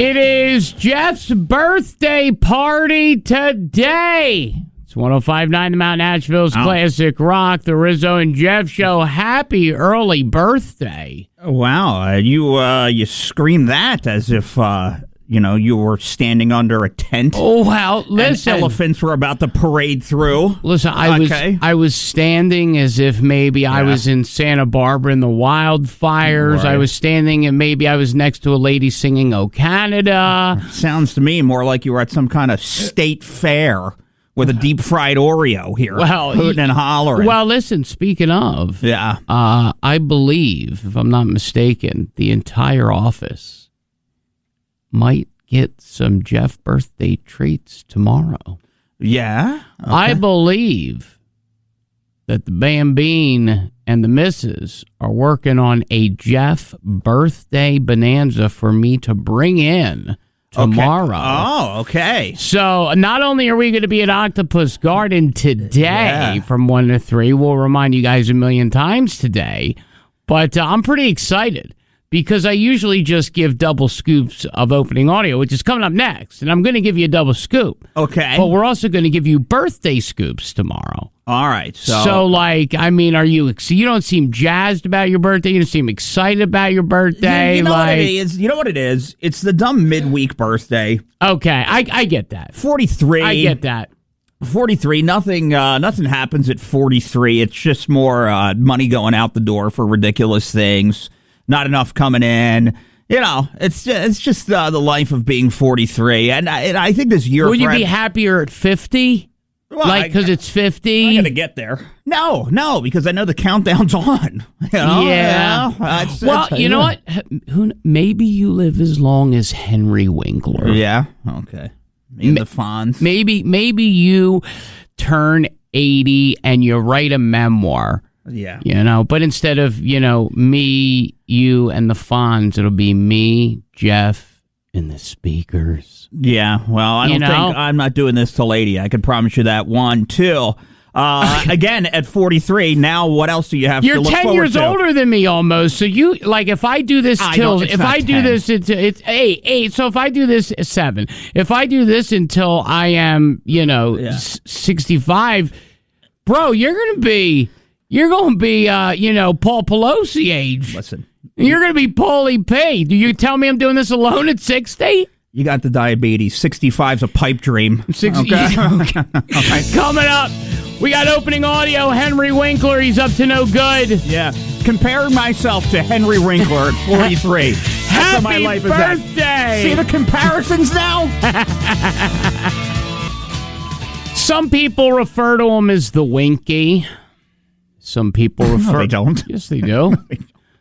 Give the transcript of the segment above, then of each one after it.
It is Jeff's birthday party today. It's 105.9 The Mount Nashville's Classic Rock, the Rizzo and Jeff Show. Happy early birthday. Wow, you screamed that as if, you were standing under a tent. Oh, well, listen. And elephants were about to parade through. Listen, I was standing as if maybe I was in Santa Barbara in the wildfires. Right. I was standing and maybe I was next to a lady singing "Oh Canada." Sounds to me more like you were at some kind of state fair with a deep-fried Oreo here, hooting and hollering. Well, listen, speaking of, I believe, if I'm not mistaken, the entire office might get some Jeff birthday treats tomorrow. Yeah? Okay. I believe that the Bambine and the missus are working on a Jeff birthday bonanza for me to bring in tomorrow. Oh, okay. So not only are we going to be at Octopus Garden today from 1 to 3, we'll remind you guys a million times today, but I'm pretty excited because I usually just give double scoops of opening audio, which is coming up next, and I'm going to give you a double scoop. Okay. But we're also going to give you birthday scoops tomorrow. All right. So are you? You don't seem jazzed about your birthday. You don't seem excited about your birthday. You know what it is? You know what it is? It's the dumb midweek birthday. Okay, I get that. 43. I get that. 43. Nothing happens at 43. It's just more money going out the door for ridiculous things. Not enough coming in. It's just the life of being 43. And I think this year. Would you be happier at 50? Well, because it's 50? I'm going to get there. No, because I know the countdown's on. Yeah. You know what? Maybe you live as long as Henry Winkler. Yeah? Okay. Maybe the Fonz. Maybe you turn 80 and you write a memoir. Yeah. But instead of, me, you, and the Fonz, it'll be me, Jeff, and the speakers. Yeah, well, I don't think I'm not doing this till 80. I can promise you that. 1, 2. Again, at 43, now what else do you have to look forward to? You're 10 years older than me almost. So you, if I do this till, it's 8. So if I do this 7, if I do this until I am, 65, bro, you're going to be, Paul Pelosi age. Listen. You're going to be Paulie P. Do you tell me I'm doing this alone at 60? You got the diabetes. 65's a pipe dream. 60. Okay. Coming up, we got opening audio. Henry Winkler, he's up to no good. Yeah. Comparing myself to Henry Winkler at 43. Happy my life birthday! See the comparisons now? Some people refer to him as the Winky. Some people refer... No, they don't. Yes, they do.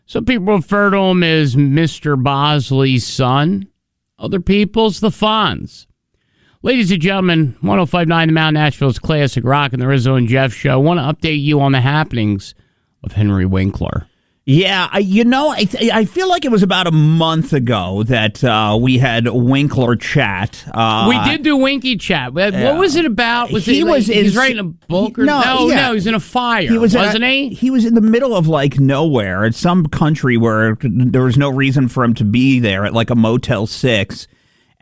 Some people refer to him as Mr. Bosley's son. Other people's the Fonz. Ladies and gentlemen, 105.9 The Mount Nashville's Classic Rock and the Rizzo and Jeff Show. I want to update you on the happenings of Henry Winkler. Yeah, I feel like it was about a month ago that we had Winkler chat. We did do Winky chat. What was it about? He's writing a book? Or no, he's in a fire, wasn't he? He was in the middle of nowhere at some country where there was no reason for him to be there at a Motel 6.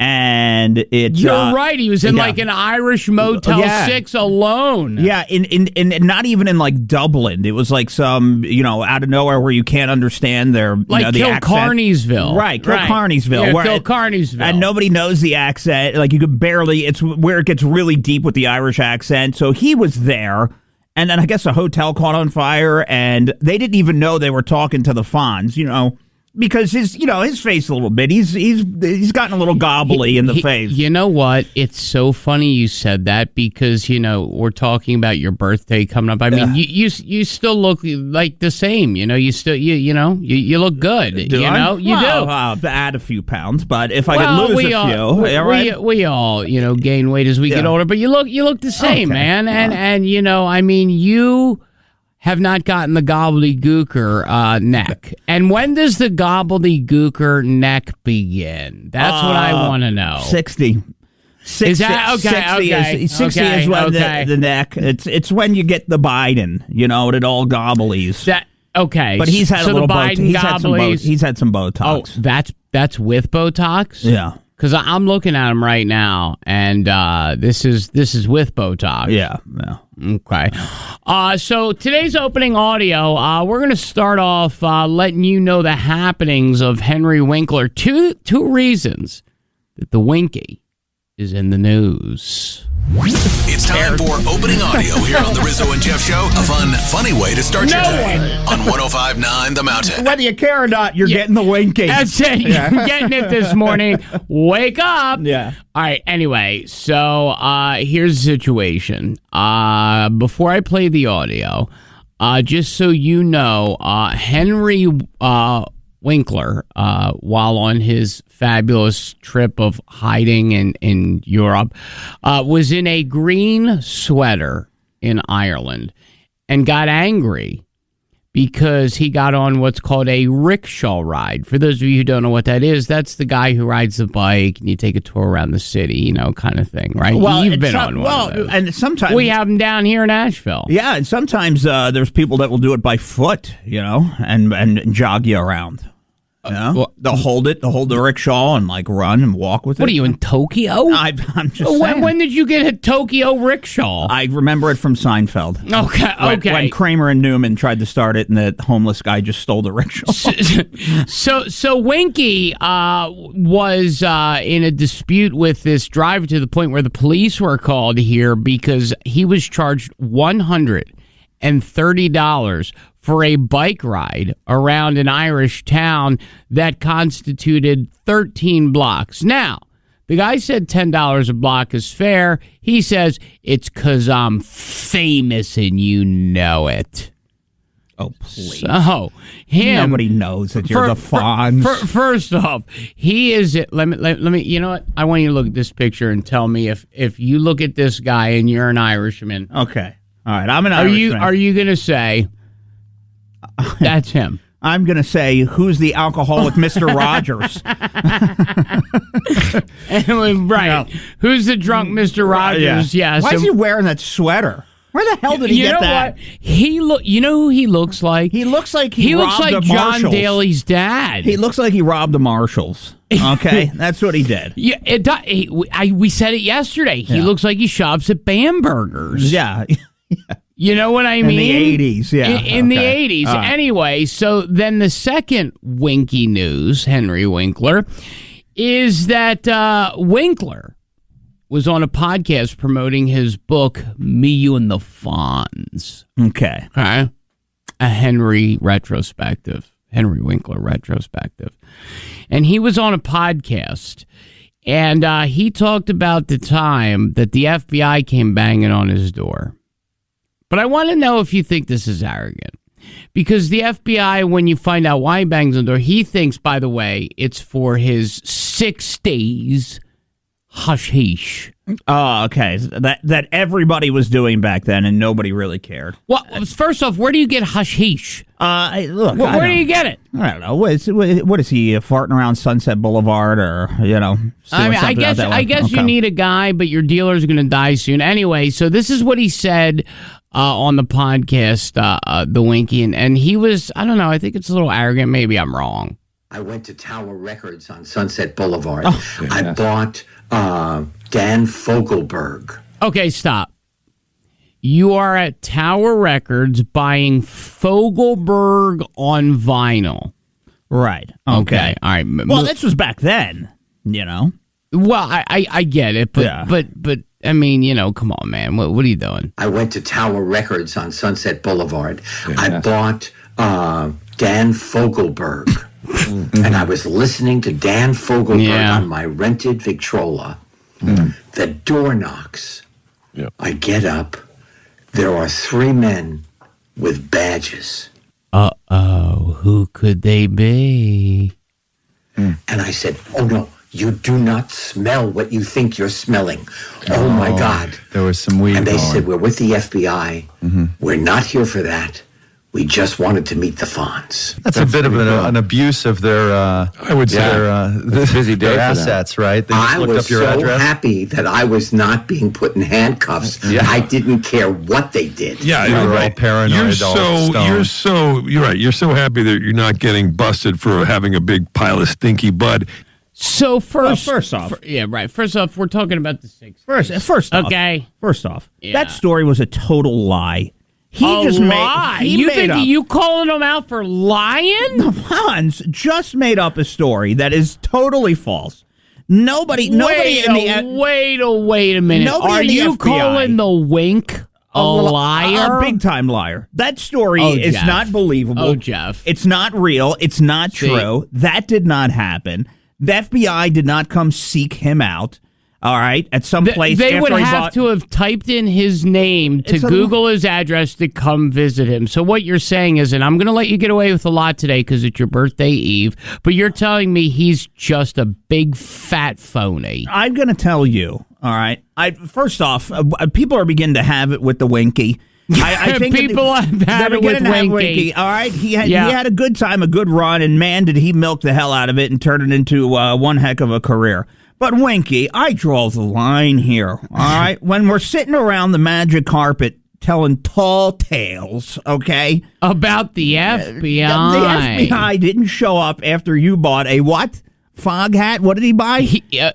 And you're right. He was in an Irish Motel 6 alone. Yeah, in not even in Dublin. It was some out of nowhere where you can't understand their the accent. Kilcarnesville. Right, Kilcarnesville. Yeah, Kilcarnesville. And nobody knows the accent. You could barely. It's where it gets really deep with the Irish accent. So he was there. And then I guess a hotel caught on fire, and they didn't even know they were talking to the Fonz. Because his face a little bit. He's gotten a little gobbly in the face. You know what? It's so funny you said that because we're talking about your birthday coming up. I mean, you still look like the same. You still you look good. Do I? You do. I'll add a few pounds, but if I could lose a few, we all gain weight as we get older. But you look the same, man. And you have not gotten the gobbledygooker neck. And when does the gobbledygooker neck begin? That's what I want to know. 60. 60 is that okay? 60 is when the neck. It's when you get the Biden. It all gobblies. But he's had a little Biden Botox. He's had some Botox. Oh, that's with Botox? Yeah. Because I'm looking at him right now, and this is with Botox. Yeah. Okay. So today's opening audio, we're going to start off letting you know the happenings of Henry Winkler. Two reasons that the Winky is in the news. It's time for opening audio here on the Rizzo and Jeff Show. A fun, funny way to start your day on 105.9 The Mountain. Whether you care or not, you're getting the Winky. That's it. You're getting it this morning. Wake up. Yeah. All right. Anyway, so here's the situation. Before I play the audio, just so you know, Henry Winkler, while on his fabulous trip of hiding in Europe, was in a green sweater in Ireland and got angry because he got on what's called a rickshaw ride. For those of you who don't know what that is, that's the guy who rides the bike and you take a tour around the city, kind of thing, right? Well, you've been on one of those. And sometimes we have them down here in Asheville. Yeah, and sometimes there's people that will do it by foot, and jog you around. Well, they'll hold the rickshaw and run and walk with it. What are you in Tokyo? I'm just saying. When did you get a Tokyo rickshaw? I remember it from Seinfeld. Okay. When Kramer and Newman tried to start it, and the homeless guy just stole the rickshaw. So Winky was in a dispute with this driver to the point where the police were called here because he was charged $130 for a bike ride around an Irish town that constituted 13 blocks. Now, the guy said $10 a block is fair. He says, it's because I'm famous and you know it. Oh, please. So, nobody knows that you're the Fonz. First off, he is... Let me... You know what? I want you to look at this picture and tell me if you look at this guy and you're an Irishman. Okay. All right, I'm an Irishman. Are you going to say... That's him. I'm going to say, who's the alcoholic Mr. Rogers? Right. Yeah. Who's the drunk Mr. Rogers? Yeah. Why is he wearing that sweater? Where the hell did he get that? What? You know who he looks like? He looks like he looks like John Daly's dad. He looks like he robbed the Marshalls. Okay? That's what he did. Yeah, we said it yesterday. He looks like he shops at Bamberger's. Yeah. You know what I mean? In the 80s, yeah. In the 80s. Anyway, so then the second Winky news, Henry Winkler, is that Winkler was on a podcast promoting his book, Me, You, and the Fonz. Okay. A Henry Winkler retrospective. And he was on a podcast, and he talked about the time that the FBI came banging on his door. But I want to know if you think this is arrogant. Because the FBI, when you find out why he bangs on the door, he thinks, by the way, it's for his 6 days hashish. Oh, okay. That everybody was doing back then and nobody really cared. Well, first off, where do you get hashish? Look, where do you get it? I don't know. What is he, farting around Sunset Boulevard or, I guess you need a guy, but your dealer's going to die soon. Anyway, so this is what he said on the podcast, the Winky, and he was, I don't know, I think it's a little arrogant. Maybe I'm wrong. I went to Tower Records on Sunset Boulevard. I bought Dan Fogelberg. Okay, stop. You are at Tower Records buying Fogelberg on vinyl. Right. Okay. All right. Well, this was back then, Well, I get it, but I mean, come on, man. What are you doing? I went to Tower Records on Sunset Boulevard. I bought Dan Fogelberg. And I was listening to Dan Fogelberg on my rented Victrola. The door knocks. Yep. I get up. There are 3 men with badges. Uh-oh. Who could they be? And I said, oh, no. You do not smell what you think you're smelling. Oh, my God. There was some weed And they going. said, we're with the FBI. We're not here for that. We just wanted to meet the Fonz. That's a bit of an abuse of their, I would say, busy day their for assets, right? They just I looked was up your so address. happy that I was not being put in handcuffs. I didn't care what they did. Yeah, You were you're all right. paranoid, You're right. You're so happy that you're not getting busted for having a big pile of stinky bud. So first off. yeah, right. First off, we're talking about the 60s. First off. Okay. First off, Yeah. that story was a total lie. He just lie. You think up. you calling him out for lying? Fonz just made up a story that is totally false. Nobody in the Wait a minute. Nobody Are in the you FBI calling the Wink a liar? A big time liar. That story is Jeff. not believable. Oh, Jeff. It's not real. It's not true. That did not happen. The FBI did not come seek him out. All right, at some place. They would after he have bought, to have typed in his name to Google his address to come visit him. So what you're saying is, and I'm going to let you get away with a lot today because it's your birthday eve, but you're telling me he's just a big fat phony. I'm going to tell you. All right. First off, people are beginning to have it with the Winky. I think people have had it with Winky. All right, he had a good time, a good run, and man, did he milk the hell out of it and turn it into one heck of a career. But Winky, I draw the line here. All right, when we're sitting around the magic carpet telling tall tales, okay, about the FBI. The FBI didn't show up after you bought a what? Fog hat? What did he buy?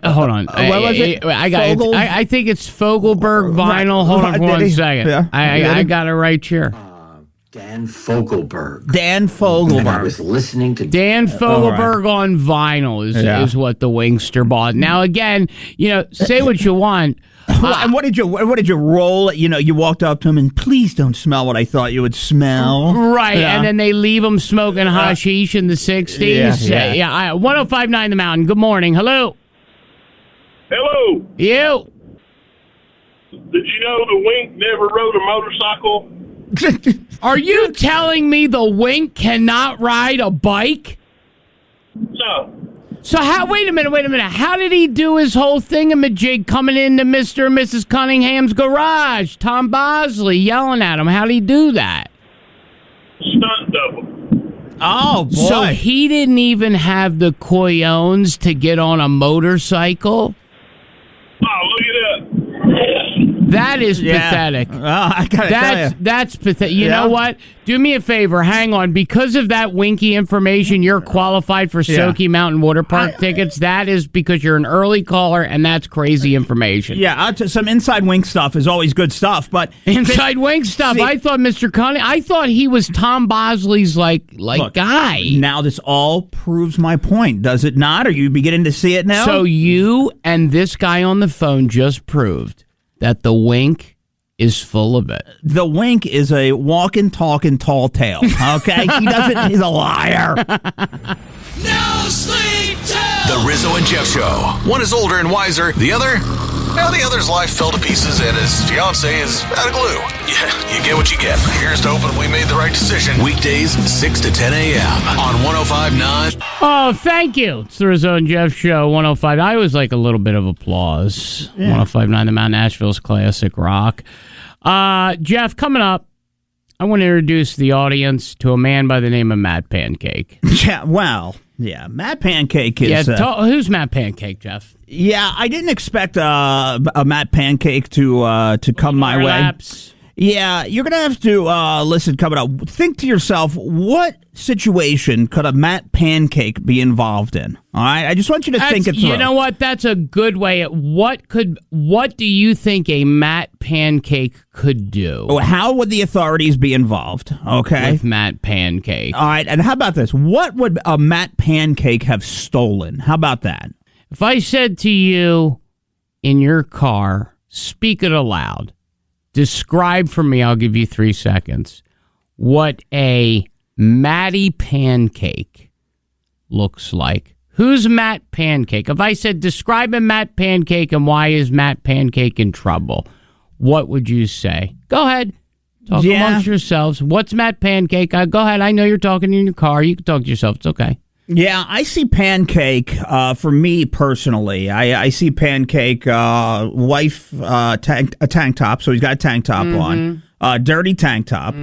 Hold on. What was it? I got it. I think it's Fogelberg vinyl. Hold on for 1 second. Yeah. I got it right here. Dan Fogelberg. Dan And I Fogelberg. was listening to Dan Fogelberg on vinyl is what the Winkster bought. Now again, say what you want. And what did you roll? You walked up to him and please don't smell what I thought you would smell. Right, Yeah. and then they leave him smoking hashish in the 60s. Yeah. 1059 The Mountain. Good morning. Hello. Hello. You. Did you know the Wink never rode a motorcycle? Are you telling me the Wink cannot ride a bike? No. So wait a minute. How did he do his whole thingamajig coming into Mr. and Mrs. Cunningham's garage? Tom Bosley yelling at him. How did he do that? Stunt double. Oh, boy. So he didn't even have the coyones to get on a motorcycle? Oh, look it up. That is pathetic. I gotta tell you. That's pathetic. You know what? Do me a favor. Hang on. Because of that Winky information, you're qualified for Soaky Mountain Water Park tickets. That is because you're an early caller, and that's crazy information. Yeah, some inside Wink stuff is always good stuff, but Inside Wink stuff. I thought Mr. Cunning. I thought he was Tom Bosley's look, guy. Now this all proves my point, does it not? Are you beginning to see it now? So you and this guy on the phone just proved that the Wink is full of it. The Wink is a walking, talking, tall tale. Okay, he's a liar. No sleep till The Rizzo and Jeff Show. One is older and wiser. The other's life fell to pieces and his fiance is out of glue. Yeah, you get what you get. Here's to hoping we made the right decision. Weekdays, 6 to 10 a.m. on 105.9. Oh, thank you. It's the Rizzo and Jeff Show, 105. I always like a little bit of applause. 105.9 The Mountain, Nashville's classic rock. Jeff, coming up, I want to introduce the audience to a man by the name of Matt Pancake. Yeah, well, yeah, Matt Pancake is... who's Matt Pancake, Jeff? Yeah, I didn't expect a Matt Pancake to come my way. Yeah, you're going to have to listen coming up. Think to yourself, what situation could a Matt Pancake be involved in? All right, I just want you to think it through. You know what? That's a good way. What do you think a Matt Pancake could do? How would the authorities be involved? Okay, with Matt Pancake. All right, and how about this? What would a Matt Pancake have stolen? How about that? If I said to you in your car, speak it aloud, describe for me, I'll give you 3 seconds, what a Matty Pancake looks like. Who's Matt Pancake? If I said, describe a Matt Pancake and why is Matt Pancake in trouble, what would you say? Go ahead. Talk amongst yourselves. What's Matt Pancake? Go ahead. I know you're talking in your car. You can talk to yourself. It's okay. Yeah, I see Pancake, for me personally, I see Pancake, wife, a tank top, so he's got a tank top on, dirty tank top.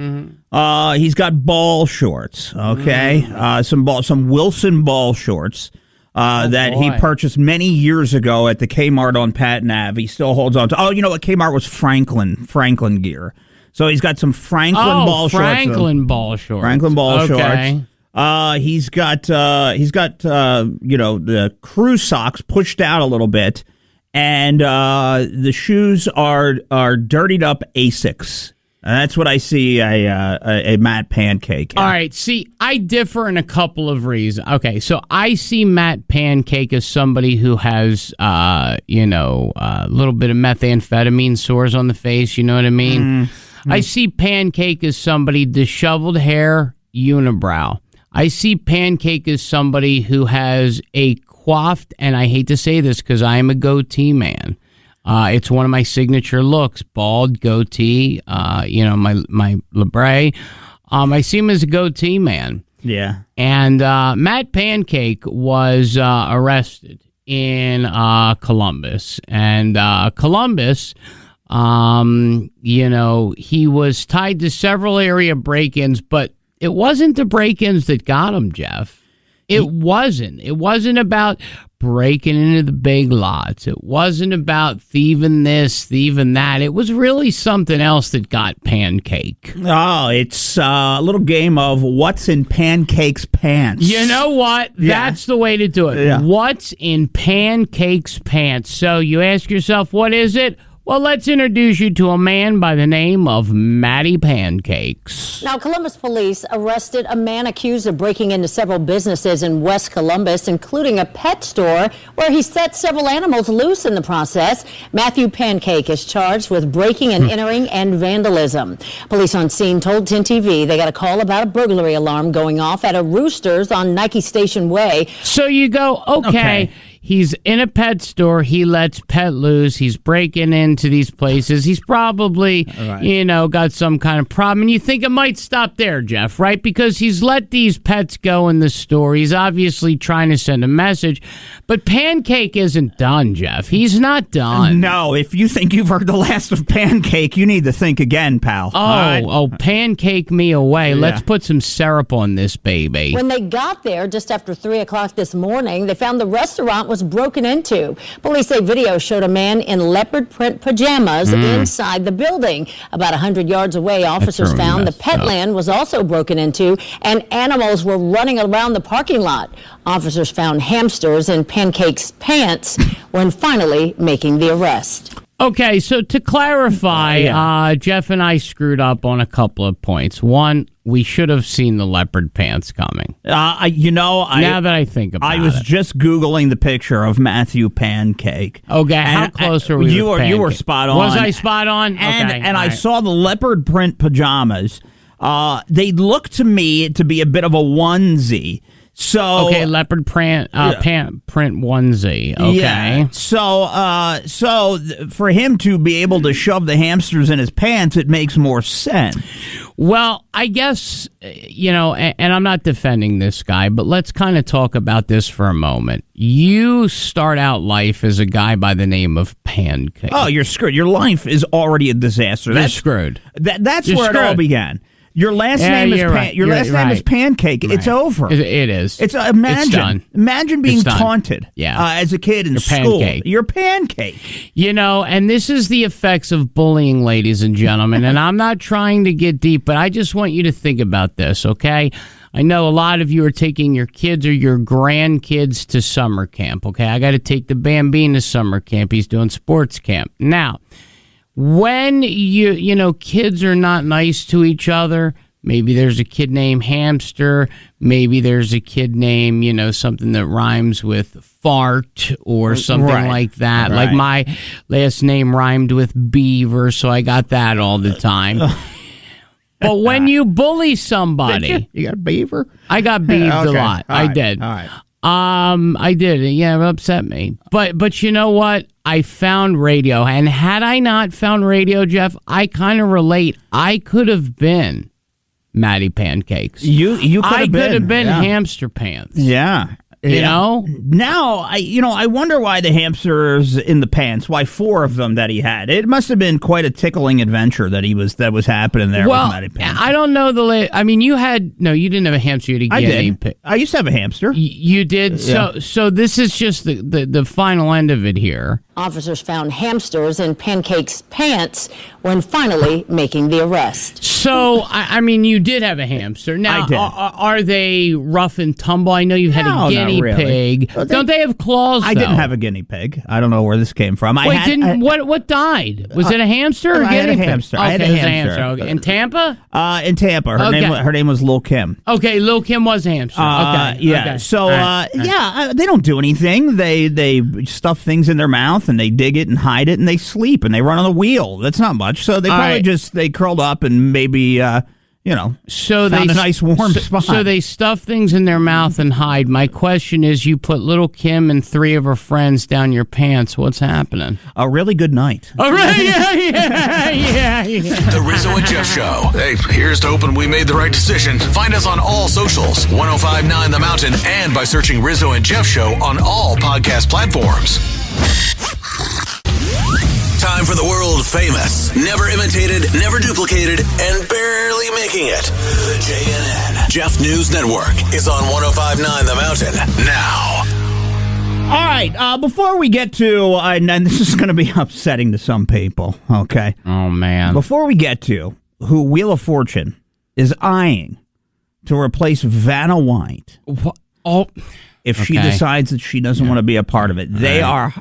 He's got ball shorts, okay? Some Wilson ball shorts that he purchased many years ago at the Kmart on Patton Ave. He still holds on to. Oh, you know what? Kmart was Franklin gear. So he's got some Franklin ball shorts. Franklin ball shorts. Franklin ball shorts. He's got the crew socks pushed out a little bit, and the shoes are dirtied up Asics. That's what I see a Matt Pancake. All right. See, I differ in a couple of reasons. Okay, so I see Matt Pancake as somebody who has, a little bit of methamphetamine sores on the face. You know what I mean? Mm-hmm. I see Pancake as somebody disheveled hair, unibrow. I see Pancake as somebody who has a coiffed, and I hate to say this because I am a goatee man. It's one of my signature looks, bald goatee, my labre. I see him as a goatee man. Yeah. And Matt Pancake was arrested in Columbus. And Columbus, he was tied to several area break-ins, but it wasn't the break-ins that got him, Jeff. It wasn't. It wasn't about breaking into the big lots. It wasn't about thieving this, thieving that. It was really something else that got Pancake. Oh, it's a little game of what's in Pancake's pants. You know what? Yeah. That's the way to do it. Yeah. What's in Pancake's pants? So you ask yourself, what is it? Well, let's introduce you to a man by the name of Matty Pancakes. Now, Columbus police arrested a man accused of breaking into several businesses in West Columbus, including a pet store, where he set several animals loose in the process. Matthew Pancake is charged with breaking and entering and vandalism. Police on scene told 10 TV they got a call about a burglary alarm going off at a Roosters on Nike Station Way. So you go, okay. He's in a pet store. He lets pet loose. He's breaking into these places. He's probably, got some kind of problem. And you think it might stop there, Jeff, right? Because he's let these pets go in the store. He's obviously trying to send a message. But Pancake isn't done, Jeff. He's not done. No, if you think you've heard the last of Pancake, you need to think again, pal. Pancake me away. Yeah. Let's put some syrup on this baby. When they got there just after 3 o'clock this morning, they found the restaurant was broken into. Police say video showed a man in leopard print pajamas inside the building. About 100 yards away, officers found the pet land was also broken into and animals were running around the parking lot. Officers found hamsters in Pancake's pants when finally making the arrest. Okay, so to clarify, Jeff and I screwed up on a couple of points. One, we should have seen the leopard pants coming. Now that I think about it. I was just Googling the picture of Matthew Pancake. Okay, how close are we with Pancake? You were spot on. Was I spot on? And I saw the leopard print pajamas. They look to me to be a bit of a onesie. So leopard print onesie. Okay. Yeah. So for him to be able to shove the hamsters in his pants, it makes more sense. Well, I guess, and I'm not defending this guy, but let's kind of talk about this for a moment. You start out life as a guy by the name of Pancake. Oh, you're screwed. Your life is already a disaster. You're screwed. That's where it all began. Your last name is is Pancake. Right. It's over. It is. It's imagine. It's done. Imagine being taunted as a kid in school. Pancake. You're Pancake. And this is the effects of bullying, ladies and gentlemen. And I'm not trying to get deep, but I just want you to think about this, okay? I know a lot of you are taking your kids or your grandkids to summer camp, okay? I got to take the Bambino to summer camp. He's doing sports camp. Now, when kids are not nice to each other, maybe there's a kid named Hamster, maybe there's a kid named, something that rhymes with fart or something like that. Right. Like my last name rhymed with beaver, so I got that all the time. But when you bully somebody... You got beaver? I got beaved a lot. I did. All right. I did. Yeah, it upset me. But you know what? I found radio, and had I not found radio, Jeff, I kind of relate. I could have been Matty Pancakes. You could have been Hamster Pants. Yeah. Now I wonder why the hamsters in the pants, why 4 of them that he had. It must have been quite a tickling adventure that was happening there with Matty Pants. I don't know you didn't have a hamster. You had a guinea pig. I used to have a hamster. You did? Yeah. So this is just the final end of it here. Officers found hamsters in Pancake's pants when finally making the arrest. So, I mean, you did have a hamster. Now, I did. Are they rough and tumble? I know you had No, a guinea not really. pig. Don't they have claws, I didn't have a guinea pig. I don't know where this came from. What died? Was it a hamster or a I had guinea a pig? hamster. Okay, I had a it was hamster. Okay. In Tampa? In Tampa. Her name was Lil Kim. Okay, Lil Kim was a hamster. Okay. Yeah. Okay. So, All right. they don't do anything. They stuff things in their mouth and they dig it and hide it and they sleep and they run on the wheel. That's not much. So they probably they curled up and maybe found a nice warm spot. So they stuff things in their mouth and hide. My question is, you put little Kim and 3 of her friends down your pants. What's happening? A really good night. Oh, right. Yeah. The Rizzo and Jeff Show. Hey, here's to hoping we made the right decision. Find us on all socials, 1059 The Mountain, and by searching Rizzo and Jeff Show on all podcast platforms. Time for the world famous, never imitated, never duplicated, and barely making it. The JNN Jeff News Network is on 1059 The Mountain now. All right, before we get to, and this is going to be upsetting to some people, okay? Oh, man. Before we get to who Wheel of Fortune is eyeing to replace Vanna White, What? Oh, if she decides that she doesn't want to be a part of it, they are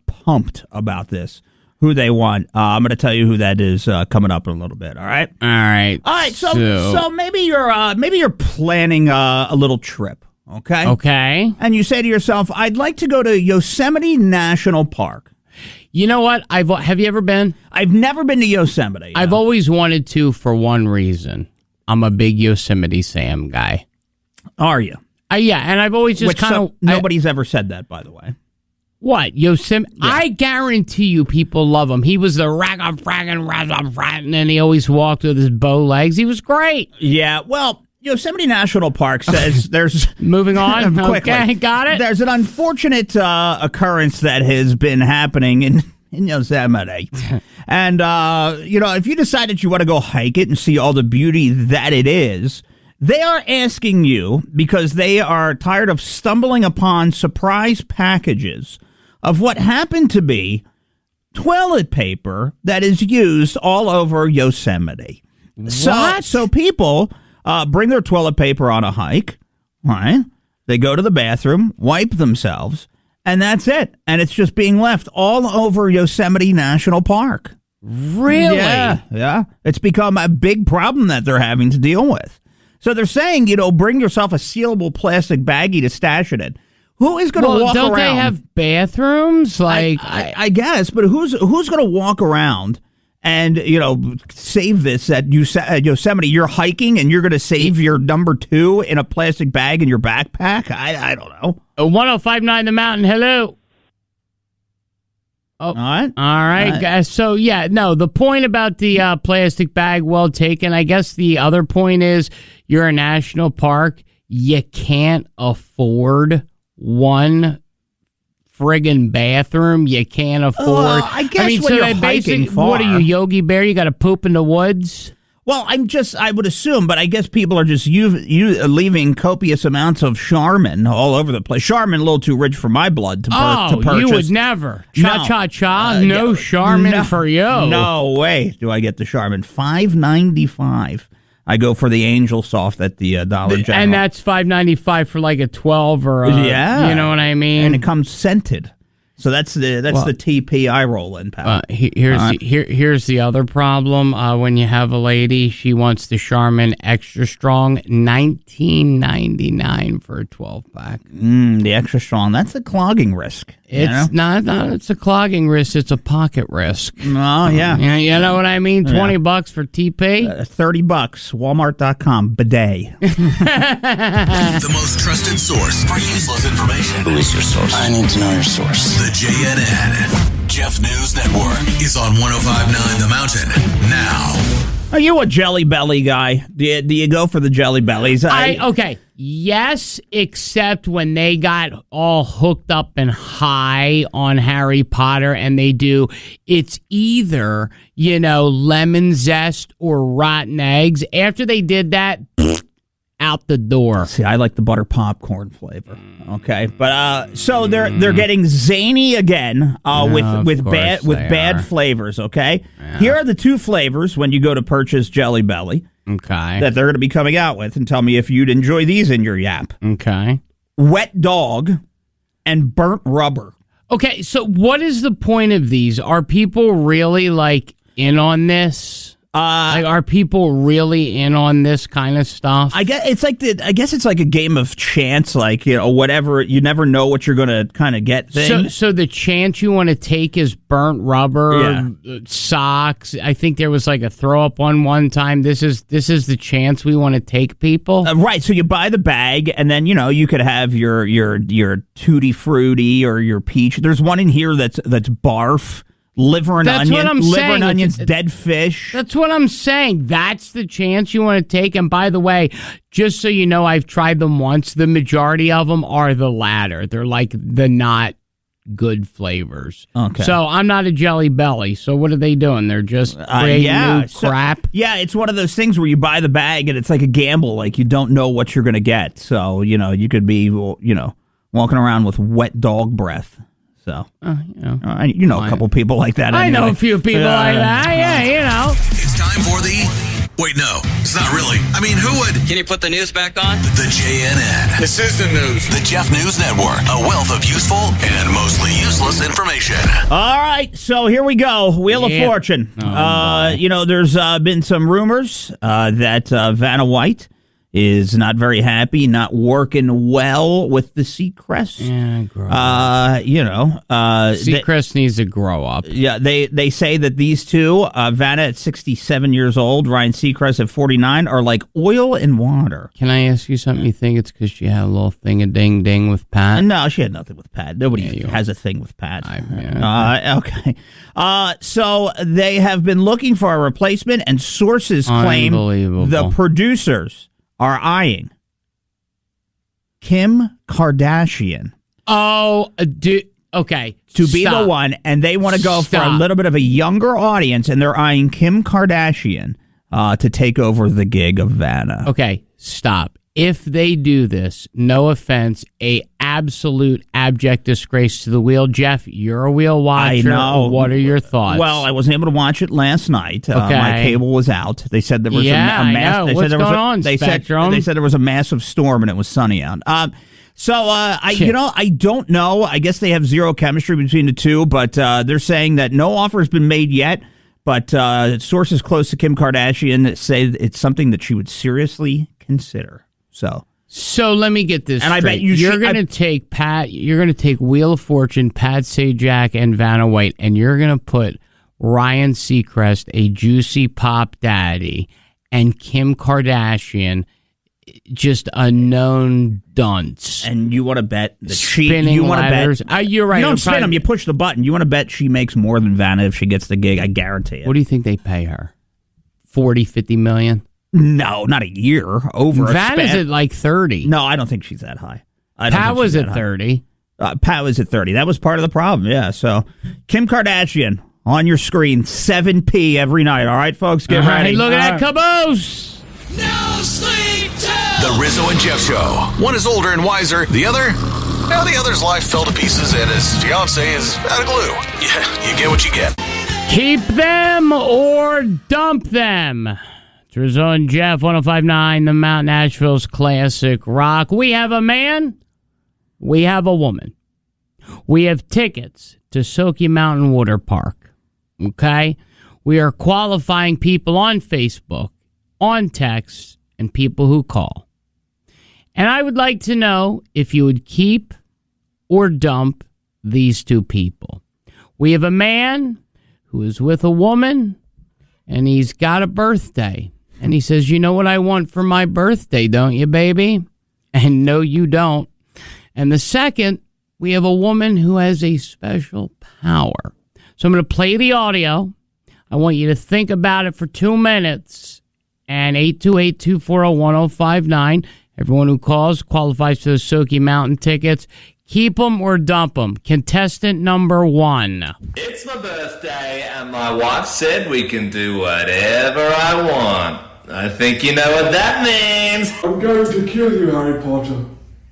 pumped about this. Who they want. I'm going to tell you who that is coming up in a little bit. All right. All right. So maybe you're planning a little trip. Okay. Okay. And you say to yourself, I'd like to go to Yosemite National Park. You know what? Have you ever been? I've never been to Yosemite. I've always wanted to for one reason. I'm a big Yosemite Sam guy. Are you? Yeah, and I've always just kind of... Nobody's ever said that, by the way. What? Yosemite? Yeah. I guarantee you people love him. He was the rag-a-fraggin', and he always walked with his bow legs. He was great. Yeah, well... Yosemite National Park says there's... Moving on? Quickly. Okay, got it. There's an unfortunate occurrence that has been happening in Yosemite. And, if you decide that you want to go hike it and see all the beauty that it is, they are asking you, because they are tired of stumbling upon surprise packages of what happened to be toilet paper that is used all over Yosemite. What? So people... bring their toilet paper on a hike, right? They go to the bathroom, wipe themselves, and that's it. And it's just being left all over Yosemite National Park. Really? Yeah. It's become a big problem that they're having to deal with. So they're saying, bring yourself a sealable plastic baggie to stash it in. Who is going to walk around? Don't they have bathrooms? I guess, but who's going to walk around and, save this at Yosemite? You're hiking and you're going to save your number 2 in a plastic bag in your backpack? I don't know. 1059 The Mountain, hello. Oh, all right. All right, guys. So, the point about the plastic bag, well taken. I guess the other point is you're a national park. You can't afford one friggin' bathroom. You can't afford. I guess when you're hiking far. What are you, Yogi Bear? You got to poop in the woods? Well, I would assume, but I guess people are just leaving copious amounts of Charmin all over the place. Charmin a little too rich for my blood to purchase. You would never. Cha-cha-cha, no Charmin for you. No way do I get the Charmin. $5.95. I go for the Angel Soft at the Dollar General. And that's $5.95 for like a 12 or a, you know what I mean? And it comes scented. So that's the TP I roll in, pal. Here's the other problem. When you have a lady, she wants the Charmin Extra Strong, $19.99 for a 12-pack. The Extra Strong, that's a clogging risk. It's not. It's a clogging risk. It's a pocket risk. Oh, yeah. You know what I mean? $20 for TP? $30. Walmart.com. Bidet. The most trusted source for useless information. Who is your source? I need to know your source. The JNN Jeff News Network is on 1059 The Mountain now. Are you a Jelly Belly guy? Do you go for the Jelly Bellies? Okay. Yes, except when they got all hooked up and high on Harry Potter and it's either, lemon zest or rotten eggs. After they did that, out the door. See, I like the butter popcorn flavor. Okay, but so they're getting zany again with bad flavors. Okay, here are the two flavors when you go to purchase Jelly Belly. Okay, that they're going to be coming out with, and tell me if you'd enjoy these in your yap. Okay, wet dog and burnt rubber. Okay, so what is the point of these? Are people really in on this? Are people really in on this kind of stuff? I guess it's like a game of chance, whatever. You never know what you're going to kind of get. So the chance you want to take is burnt rubber, socks. I think there was a throw up one time. This is the chance we want to take, people. Right. So you buy the bag, and then you could have your tutti frutti or your peach. There's one in here that's barf. Liver and onions, dead fish. That's what I'm saying. That's the chance you want to take. And by the way, just so you know, I've tried them once. The majority of them are the latter. They're the not good flavors. Okay. So I'm not a Jelly Belly. So what are they doing? They're just creating new crap. It's one of those things where you buy the bag and it's like a gamble. You don't know what you're going to get. So, you could be, walking around with wet dog breath. So, a couple people like that. Anyway. I know a few people like that. Yeah, It's time for the... Wait, no, it's not really. I mean, who would... Can you put the news back on? The JNN. This is the news. The Jeff News Network. A wealth of useful and mostly useless information. All right, so here we go. Wheel of Fortune. There's been some rumors that Vanna White is not very happy, not working well with the Seacrest. Yeah, grow up. Seacrest needs to grow up. Yeah, they say that these two, Vanna at 67 years old, Ryan Seacrest at 49, are like oil and water. Can I ask you something? You think it's because she had a little thing-a-ding-ding with Pat? No, she had nothing with Pat. Nobody has a thing with Pat. Okay. So they have been looking for a replacement, and sources claim the producers are eyeing Kim Kardashian. Oh, okay. To be the one, and they want to go for a little bit of a younger audience, and they're eyeing Kim Kardashian to take over the gig of Vanna. Okay, stop. If they do this, no offense, a absolute abject disgrace to the wheel. Jeff, you're a wheel watcher. I know. What are your thoughts? Well, I wasn't able to watch it last night. Okay. My cable was out. They said there was a mass. What's going on, Spectrum? They said there was a massive storm and it was sunny out. I don't know. I guess they have zero chemistry between the two, but they're saying that no offer has been made yet. But sources close to Kim Kardashian say it's something that she would seriously consider. So let me get this straight. I bet you're going to take Pat. You're going to take Wheel of Fortune, Pat Sajak, and Vanna White, and you're going to put Ryan Seacrest, a juicy pop daddy, and Kim Kardashian, just a known dunce. And you want to bet that spinning you want to bet? You're right. You don't spin them. You push the button. You want to bet she makes more than Vanna if she gets the gig. I guarantee it. What do you think they pay her? 40, 50 million? No, not a year. Vanna's at 30. No, I don't think she's that high. Pat was at 30. Pat was at 30. That was part of the problem, yeah. So, Kim Kardashian on your screen, 7p every night. All right, folks, get ready. Look at that caboose. No sleep till the Rizzo and Jeff Show. One is older and wiser. The other's life fell to pieces and his fiance is out of glue. Yeah, you get what you get. Keep them or dump them. Rizzo and Jeff, 105.9, the Mount Nashville's classic rock. We have a man. We have a woman. We have tickets to Soaky Mountain Water Park. Okay? We are qualifying people on Facebook, on text, and people who call. And I would like to know if you would keep or dump these two people. We have a man who is with a woman, and he's got a birthday. And he says, you know what I want for my birthday, don't you, baby? And no, you don't. And the second, we have a woman who has a special power. So I'm going to play the audio. I want you to think about it for 2 minutes. And 828-240-1059. Everyone who calls qualifies for the Soaky Mountain tickets. Keep them or dump them. Contestant number 1. It's my birthday, and my wife said we can do whatever I want. I think you know what that means. I'm going to kill you, Harry Potter.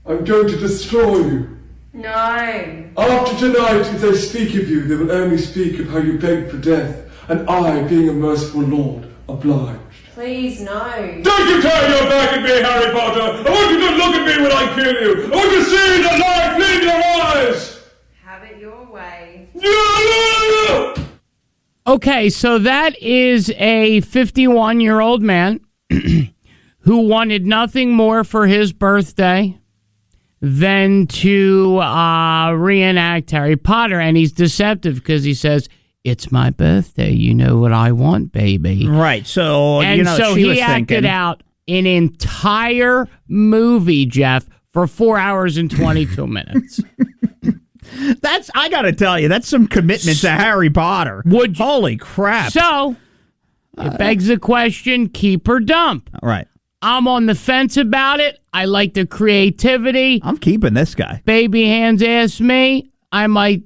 I'm going to destroy you. No. After tonight, if they speak of you, they will only speak of how you begged for death, and I, being a merciful lord, obliged. Please, no. Don't you turn your back at me, Harry Potter! I want you to look at me when I kill you! I want to see the light leave your eyes! Have it your way. No! Okay, so that is a 51-year-old man who wanted nothing more for his birthday than to reenact Harry Potter. And he's deceptive because he says, it's my birthday. You know what I want, baby. Right. So, and so she he was acted thinking, out an entire movie, Jeff, for 4 hours and 22 minutes. I got to tell you, that's some commitment to Harry Potter. Holy crap. So, it begs the question, keep or dump. All right. I'm on the fence about it. I like the creativity. I'm keeping this guy. Baby hands asked me. I might.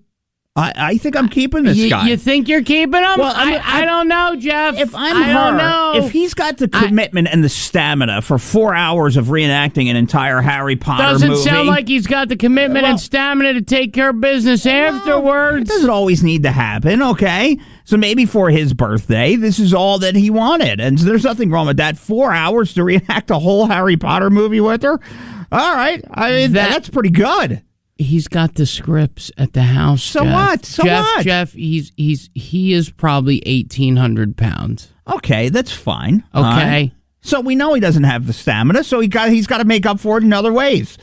I think I'm keeping this guy. You think you're keeping him? Well, I don't know, Jeff. If I'm I don't know. if he's got the commitment and the stamina for 4 hours of reenacting an entire Harry Potter movie. Doesn't sound like he's got the commitment and stamina to take care of business afterwards. It doesn't always need to happen, okay? So maybe for his birthday, this is all that he wanted. And there's nothing wrong with that. 4 hours to reenact a whole Harry Potter movie with her? All right. I mean, that's pretty good. He's got the scripts at the house. So Jeff. what? So what? Jeff, he is probably 1,800 pounds. Okay, that's fine. Okay. Right. So we know he doesn't have the stamina, so he's got to make up for it in other ways.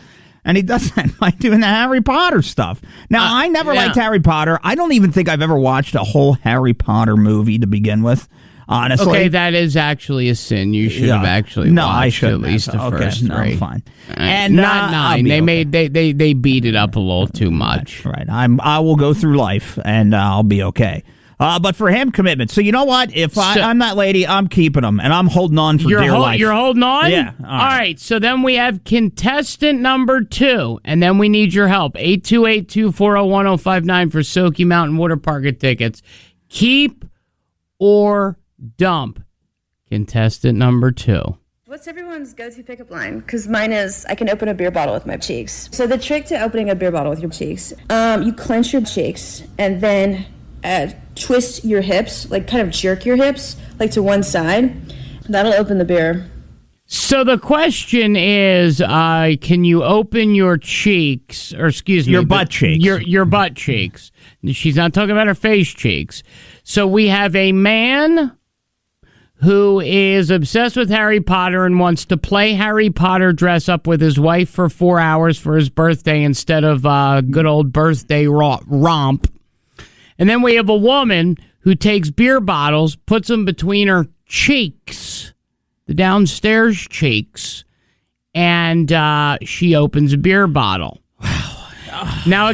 And he does that by doing the Harry Potter stuff. Now, I never liked Harry Potter. I don't even think I've ever watched a whole Harry Potter movie to begin with. Honestly. Okay, that is actually a sin. You should have actually watched at least the first three. Fine. And not 9. They beat it up a little too much. Right. I will go through life and I'll be okay. But for him, commitment. So you know what? If I'm that lady, I'm keeping him and I'm holding on for dear life. You're holding on? Yeah. All right. So then we have contestant number 2, and then we need your help. 828-240-1059 for Soaky Mountain Water Park tickets. Keep or dump. Contestant number 2. What's everyone's go-to pickup line? Because mine is, I can open a beer bottle with my cheeks. So the trick to opening a beer bottle with your cheeks, you clench your cheeks and then twist your hips, like kind of jerk your hips, like to one side. That'll open the beer. So the question is, can you open your cheeks, or excuse me, your butt cheeks? Your butt cheeks. She's not talking about her face cheeks. So we have a man who is obsessed with Harry Potter and wants to play Harry Potter dress up with his wife for 4 hours for his birthday instead of good old birthday romp. And then we have a woman who takes beer bottles, puts them between her cheeks, the downstairs cheeks, and she opens a beer bottle. Now,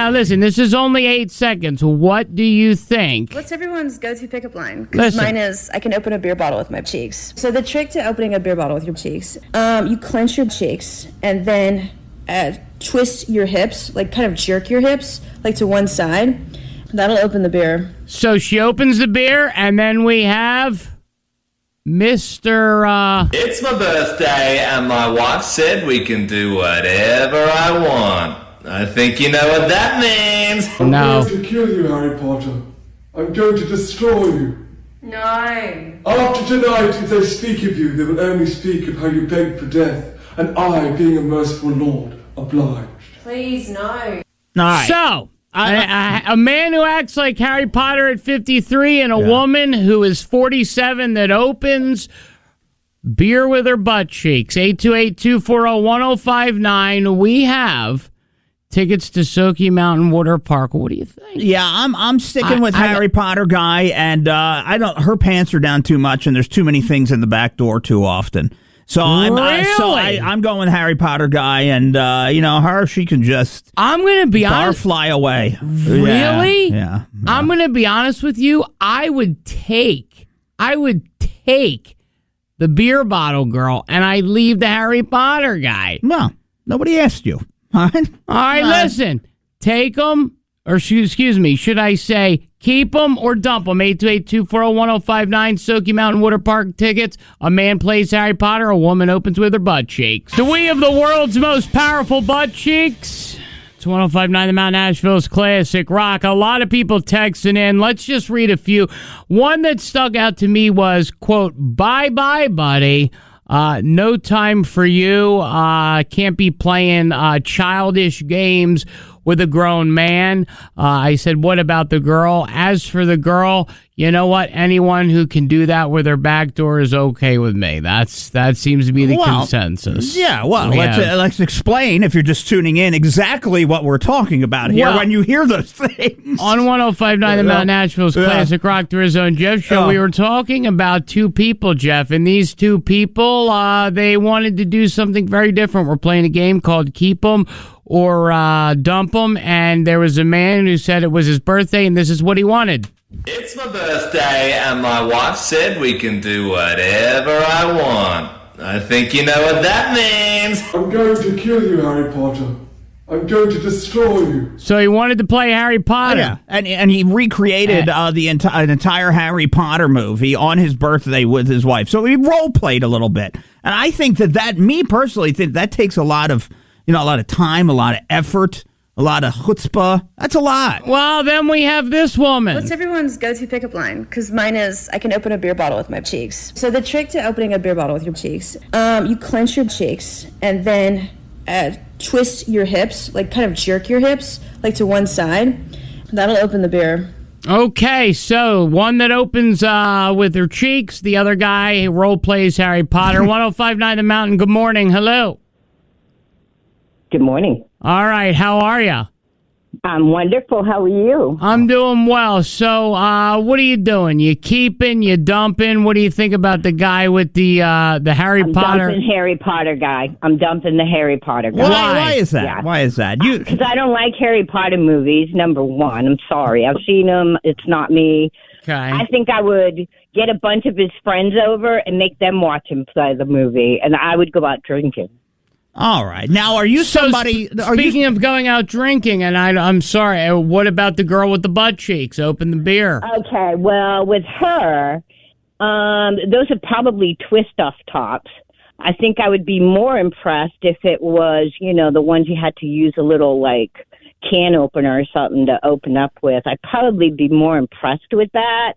listen, this is only 8 seconds. What do you think? What's everyone's go-to pickup line? Because mine is, I can open a beer bottle with my cheeks. So the trick to opening a beer bottle with your cheeks, you clench your cheeks and then twist your hips, like kind of jerk your hips, like to one side. That'll open the beer. So she opens the beer, and then we have Mr. It's my birthday, and my wife said we can do whatever I want. I think you know what that means. I'm going to kill you, Harry Potter. I'm going to destroy you. No. After tonight, if they speak of you, they will only speak of how you begged for death, and I, being a merciful lord, obliged. Please, no. All right. So, a man who acts like Harry Potter at 53 and a woman who is 47 that opens beer with her butt cheeks. 828-240-1059. We have tickets to Soaky Mountain Water Park. What do you think? Yeah, I'm sticking with Harry Potter guy, and her pants are down too much, and there's too many things in the back door too often. So I'm going with Harry Potter guy, and she can just I'm going to be honest, fly away. Really? Yeah. I'm going to be honest with you. I would take the beer bottle girl, and I leave the Harry Potter guy. Well, nobody asked you. All right. Listen. Take them or excuse me, should I say keep them or dump them? 828-240-1059, Smoky Mountain Water Park tickets. A man plays Harry Potter, a woman opens with her butt cheeks. Do we have the world's most powerful butt cheeks? It's 1059 The Mount Nashville's Classic Rock. A lot of people texting in. Let's just read a few. One that stuck out to me was, quote, bye-bye, buddy. No time for you. Can't be playing childish games with a grown man. I said, what about the girl? As for the girl, you know what? Anyone who can do that with their back door is okay with me. That seems to be the consensus. Yeah, well, let's explain, if you're just tuning in, exactly what we're talking about here when you hear those things. On 1059 The Mount Nashville's Classic Rock, the Rizzo and Jeff show, we were talking about two people, Jeff, and these two people, they wanted to do something very different. We're playing a game called Keep 'em or Dump 'em, and there was a man who said it was his birthday, and this is what he wanted. It's my birthday, and my wife said we can do whatever I want. I think you know what that means. I'm going to kill you, Harry Potter. I'm going to destroy you. So he wanted to play Harry Potter. Yeah, and he recreated the entire Harry Potter movie on his birthday with his wife. So he role-played a little bit. And I think that me personally, think that takes a lot of time, a lot of effort, a lot of chutzpah. That's a lot. Well, then we have this woman. What's everyone's go-to pickup line? Because mine is, I can open a beer bottle with my cheeks. So the trick to opening a beer bottle with your cheeks, you clench your cheeks and then twist your hips, like kind of jerk your hips, like to one side. That'll open the beer. Okay, so one that opens with her cheeks, the other guy role plays Harry Potter. 1059 The Mountain, good morning. Hello. Good morning. All right, how are you? I'm wonderful. How are you? I'm doing well. So, what are you doing? You keeping? You dumping? What do you think about the guy with the Harry Potter? I'm dumping Harry Potter guy. I'm dumping the Harry Potter guy. Why is that? Yeah. Why is that? Because I don't like Harry Potter movies. Number one, I'm sorry. I've seen them. It's not me. Okay. I think I would get a bunch of his friends over and make them watch him play the movie, and I would go out drinking. All right. Now, are you somebody... Speaking of going out drinking, and I'm sorry, what about the girl with the butt cheeks? Open the beer. Okay, well, with her, those are probably twist-off tops. I think I would be more impressed if it was, the ones you had to use a little, can opener or something to open up with. I'd probably be more impressed with that.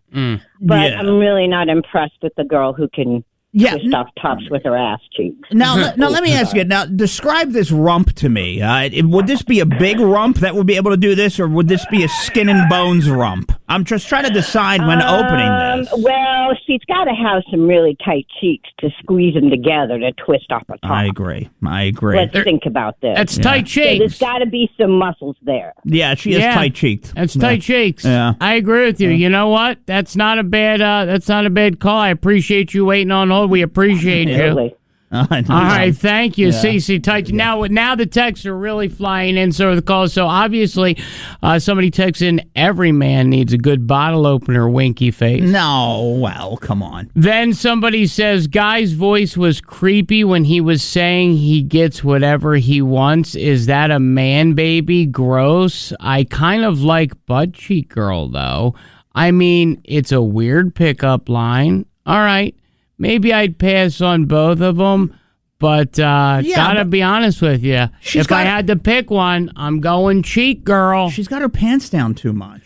But I'm really not impressed with the girl who can... twist off tops with her ass cheeks. Now, let me ask you. Now, describe this rump to me. Would this be a big rump that would be able to do this, or would this be a skin and bones rump? I'm just trying to decide when opening this. Well, she's got to have some really tight cheeks to squeeze them together to twist off a top. I agree. Let's think about this. That's tight cheeks. So there's got to be some muscles there. Yeah, she is tight cheeked. That's tight cheeks. Yeah. I agree with you. You know what? That's not a bad call. I appreciate you waiting on hold. We appreciate you. All right, thank you, Cece. Tight. Now the texts are really flying in, so the calls. So obviously, somebody texts in, every man needs a good bottle opener, winky face. No, well, come on. Then somebody says, guy's voice was creepy when he was saying he gets whatever he wants. Is that a man baby? Gross. I kind of like butt cheek girl, though. I mean, it's a weird pickup line. All right. Maybe I'd pass on both of them, but gotta be honest with you. If I had to pick one, I'm going cheek girl. She's got her pants down too much.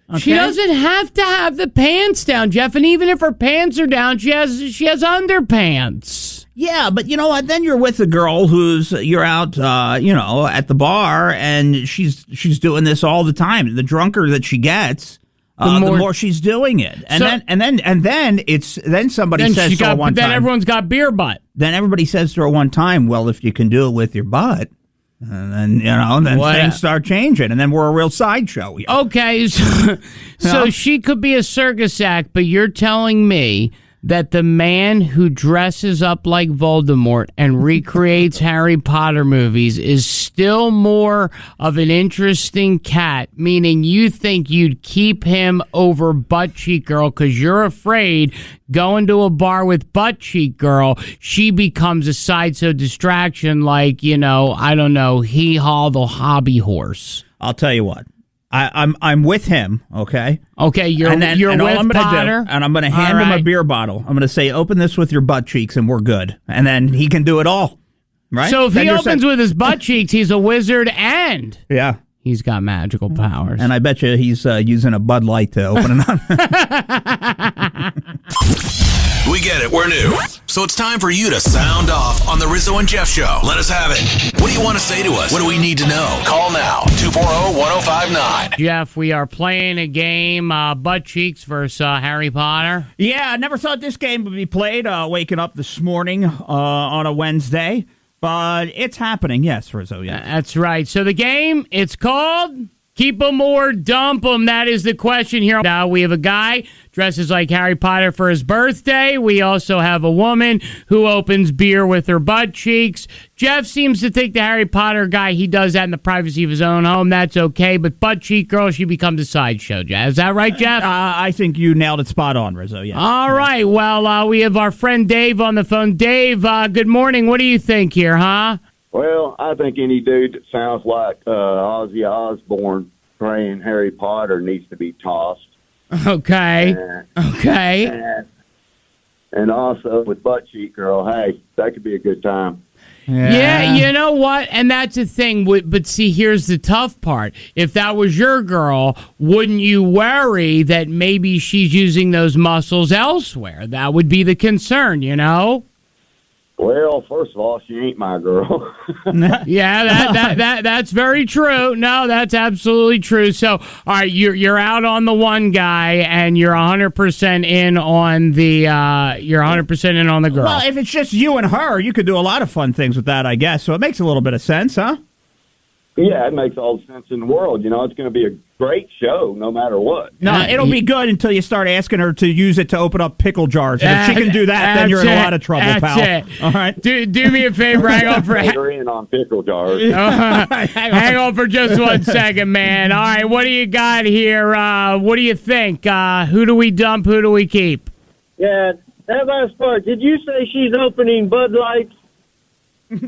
Okay? She doesn't have to have the pants down, Jeff. And even if her pants are down, she has underpants. Yeah, but you know what? Then you're with a girl you're out, at the bar, and she's doing this all the time. The drunker that she gets. The more she's doing it, and then somebody says to her one time. Then everyone's got beer butt. Then everybody says to her one time, "Well, if you can do it with your butt," and then things start changing, and then we're a real sideshow. Here. Okay, so she could be a circus act, but you're telling me that the man who dresses up like Voldemort and recreates Harry Potter movies is still more of an interesting cat, meaning you think you'd keep him over butt cheek girl because you're afraid going to a bar with butt cheek girl, she becomes a sideshow distraction like, I don't know, Hee Haw the hobby horse. I'll tell you what. I'm with him, okay? Okay, you're with Potter. And I'm going to hand him a beer bottle. I'm going to say, open this with your butt cheeks, and we're good. And then he can do it all, right? So if he opens with his butt cheeks, he's a wizard and he's got magical powers. And I bet you he's using a Bud Light to open it up. We get it. We're new. So it's time for you to sound off on the Rizzo and Jeff Show. Let us have it. What do you want to say to us? What do we need to know? Call now. 240-1059. Jeff, we are playing a game, Butt Cheeks versus Harry Potter. Yeah, I never thought this game would be played waking up this morning on a Wednesday. But it's happening. Yes, Rizzo, yeah. That's right. So the game, it's called Keep 'em or Dump 'em. That is the question here. Now we have a guy dresses like Harry Potter for his birthday. We also have a woman who opens beer with her butt cheeks. Jeff seems to think the Harry Potter guy, he does that in the privacy of his own home. That's okay. But butt cheek girl, she becomes a sideshow, Jeff. Is that right, Jeff? I think you nailed it spot on, Rizzo, yeah. All right. Well, we have our friend Dave on the phone. Dave, good morning. What do you think here, huh? Well, I think any dude that sounds like Ozzy Osbourne playing Harry Potter needs to be tossed. Okay. And also with butt cheek girl, hey, that could be a good time. Yeah, you know what? And that's the thing. But see, here's the tough part. If that was your girl, wouldn't you worry that maybe she's using those muscles elsewhere? That would be the concern, you know? Well, first of all, she ain't my girl. Yeah, that's very true. No, that's absolutely true. So, all right, you're out on the one guy, and you're 100% in on the girl. Well, if it's just you and her, you could do a lot of fun things with that, I guess. So it makes a little bit of sense, huh? Yeah, it makes all the sense in the world. You know, it's going to be a great show no matter what. No, it'll be good until you start asking her to use it to open up pickle jars. And if she can do that, then you're in a lot of trouble, pal. It. All right? Do me a favor. Hang on for in on pickle jars. Hang on for just 1 second, man. All right, what do you got here? What do you think? Who do we dump? Who do we keep? Yeah, that last part. Did you say she's opening Bud Lights? Or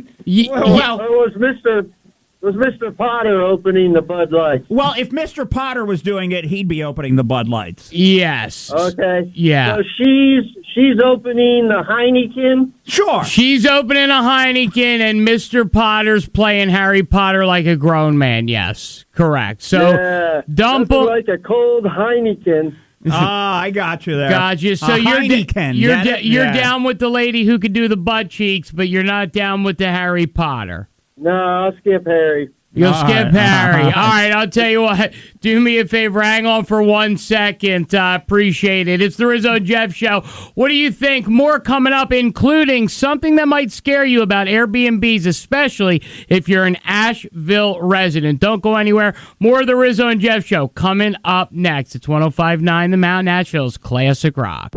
was Mr. Potter opening the Bud Lights? Well, if Mr. Potter was doing it, he'd be opening the Bud Lights. Yes. Okay. Yeah. So she's opening the Heineken? Sure. She's opening a Heineken, and Mr. Potter's playing Harry Potter like a grown man. Yes, correct. So dump him like a cold Heineken. I got you there. Got you. So you're down with the lady who could do the butt cheeks, but you're not down with the Harry Potter. No, I'll skip Harry. You'll skip Harry. All right, I'll tell you what. Do me a favor. Hang on for 1 second. Appreciate it. It's the Rizzo and Jeff Show. What do you think? More coming up, including something that might scare you about Airbnbs, especially if you're an Asheville resident. Don't go anywhere. More of the Rizzo and Jeff Show coming up next. It's 105.9 The Mountain, Asheville's classic rock.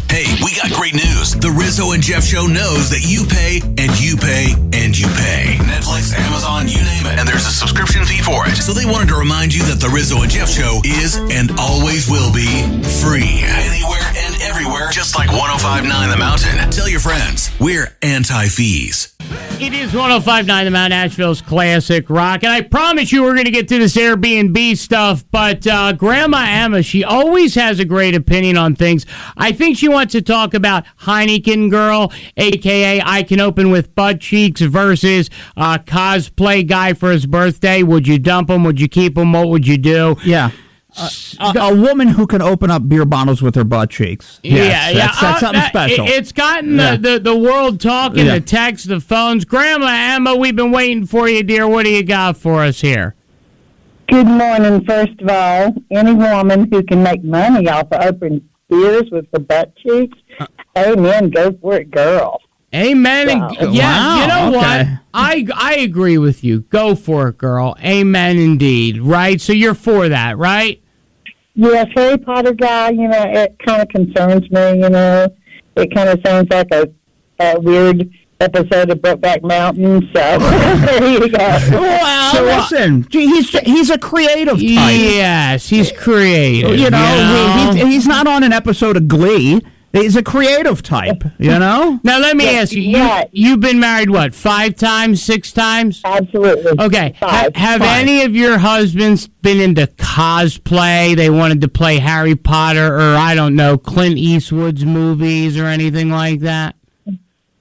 Hey, we got great news. The Rizzo and Jeff Show knows that you pay, and you pay, and you pay. Netflix, Amazon, you name it. And there's a subscription fee for it. So they wanted to remind you that the Rizzo and Jeff Show is, and always will be, free. Anywhere and everywhere, just like 105.9 The Mountain. Tell your friends, we're anti-fees. It is 105.9 The Mountain, Asheville's classic rock. And I promise you we're going to get to this Airbnb stuff, but Grandma Emma, she always has a great opinion on things. I think she wants to talk about Heineken Girl, a.k.a. I Can Open with Butt Cheeks versus cosplay guy for his birthday. Would you dump him? Would you keep him? What would you do? Yeah. A woman who can open up beer bottles with her butt cheeks. Yes, that's something special. It's gotten the world talking, the texts, the phones. Grandma Emma, we've been waiting for you, dear. What do you got for us here? Good morning, first of all. Any woman who can make money off of open beers with her butt cheeks, amen, go for it, girl. Amen. Wow. You know what? I agree with you. Go for it, girl. Amen indeed. Right? So you're for that, right? Yes, Harry Potter guy, it kind of concerns me, It kind of sounds like a weird episode of Brokeback Mountain, so there you go. Well, so, listen, he's a creative type. Yes, he's creative. He's not on an episode of Glee. He's a creative type, you know? Now, let me ask you. You've been married, what, 5 times, 6 times? Absolutely. Okay. Five. Have Five. any of your husbands been into cosplay? They wanted to play Harry Potter or, I don't know, Clint Eastwood's movies or anything like that?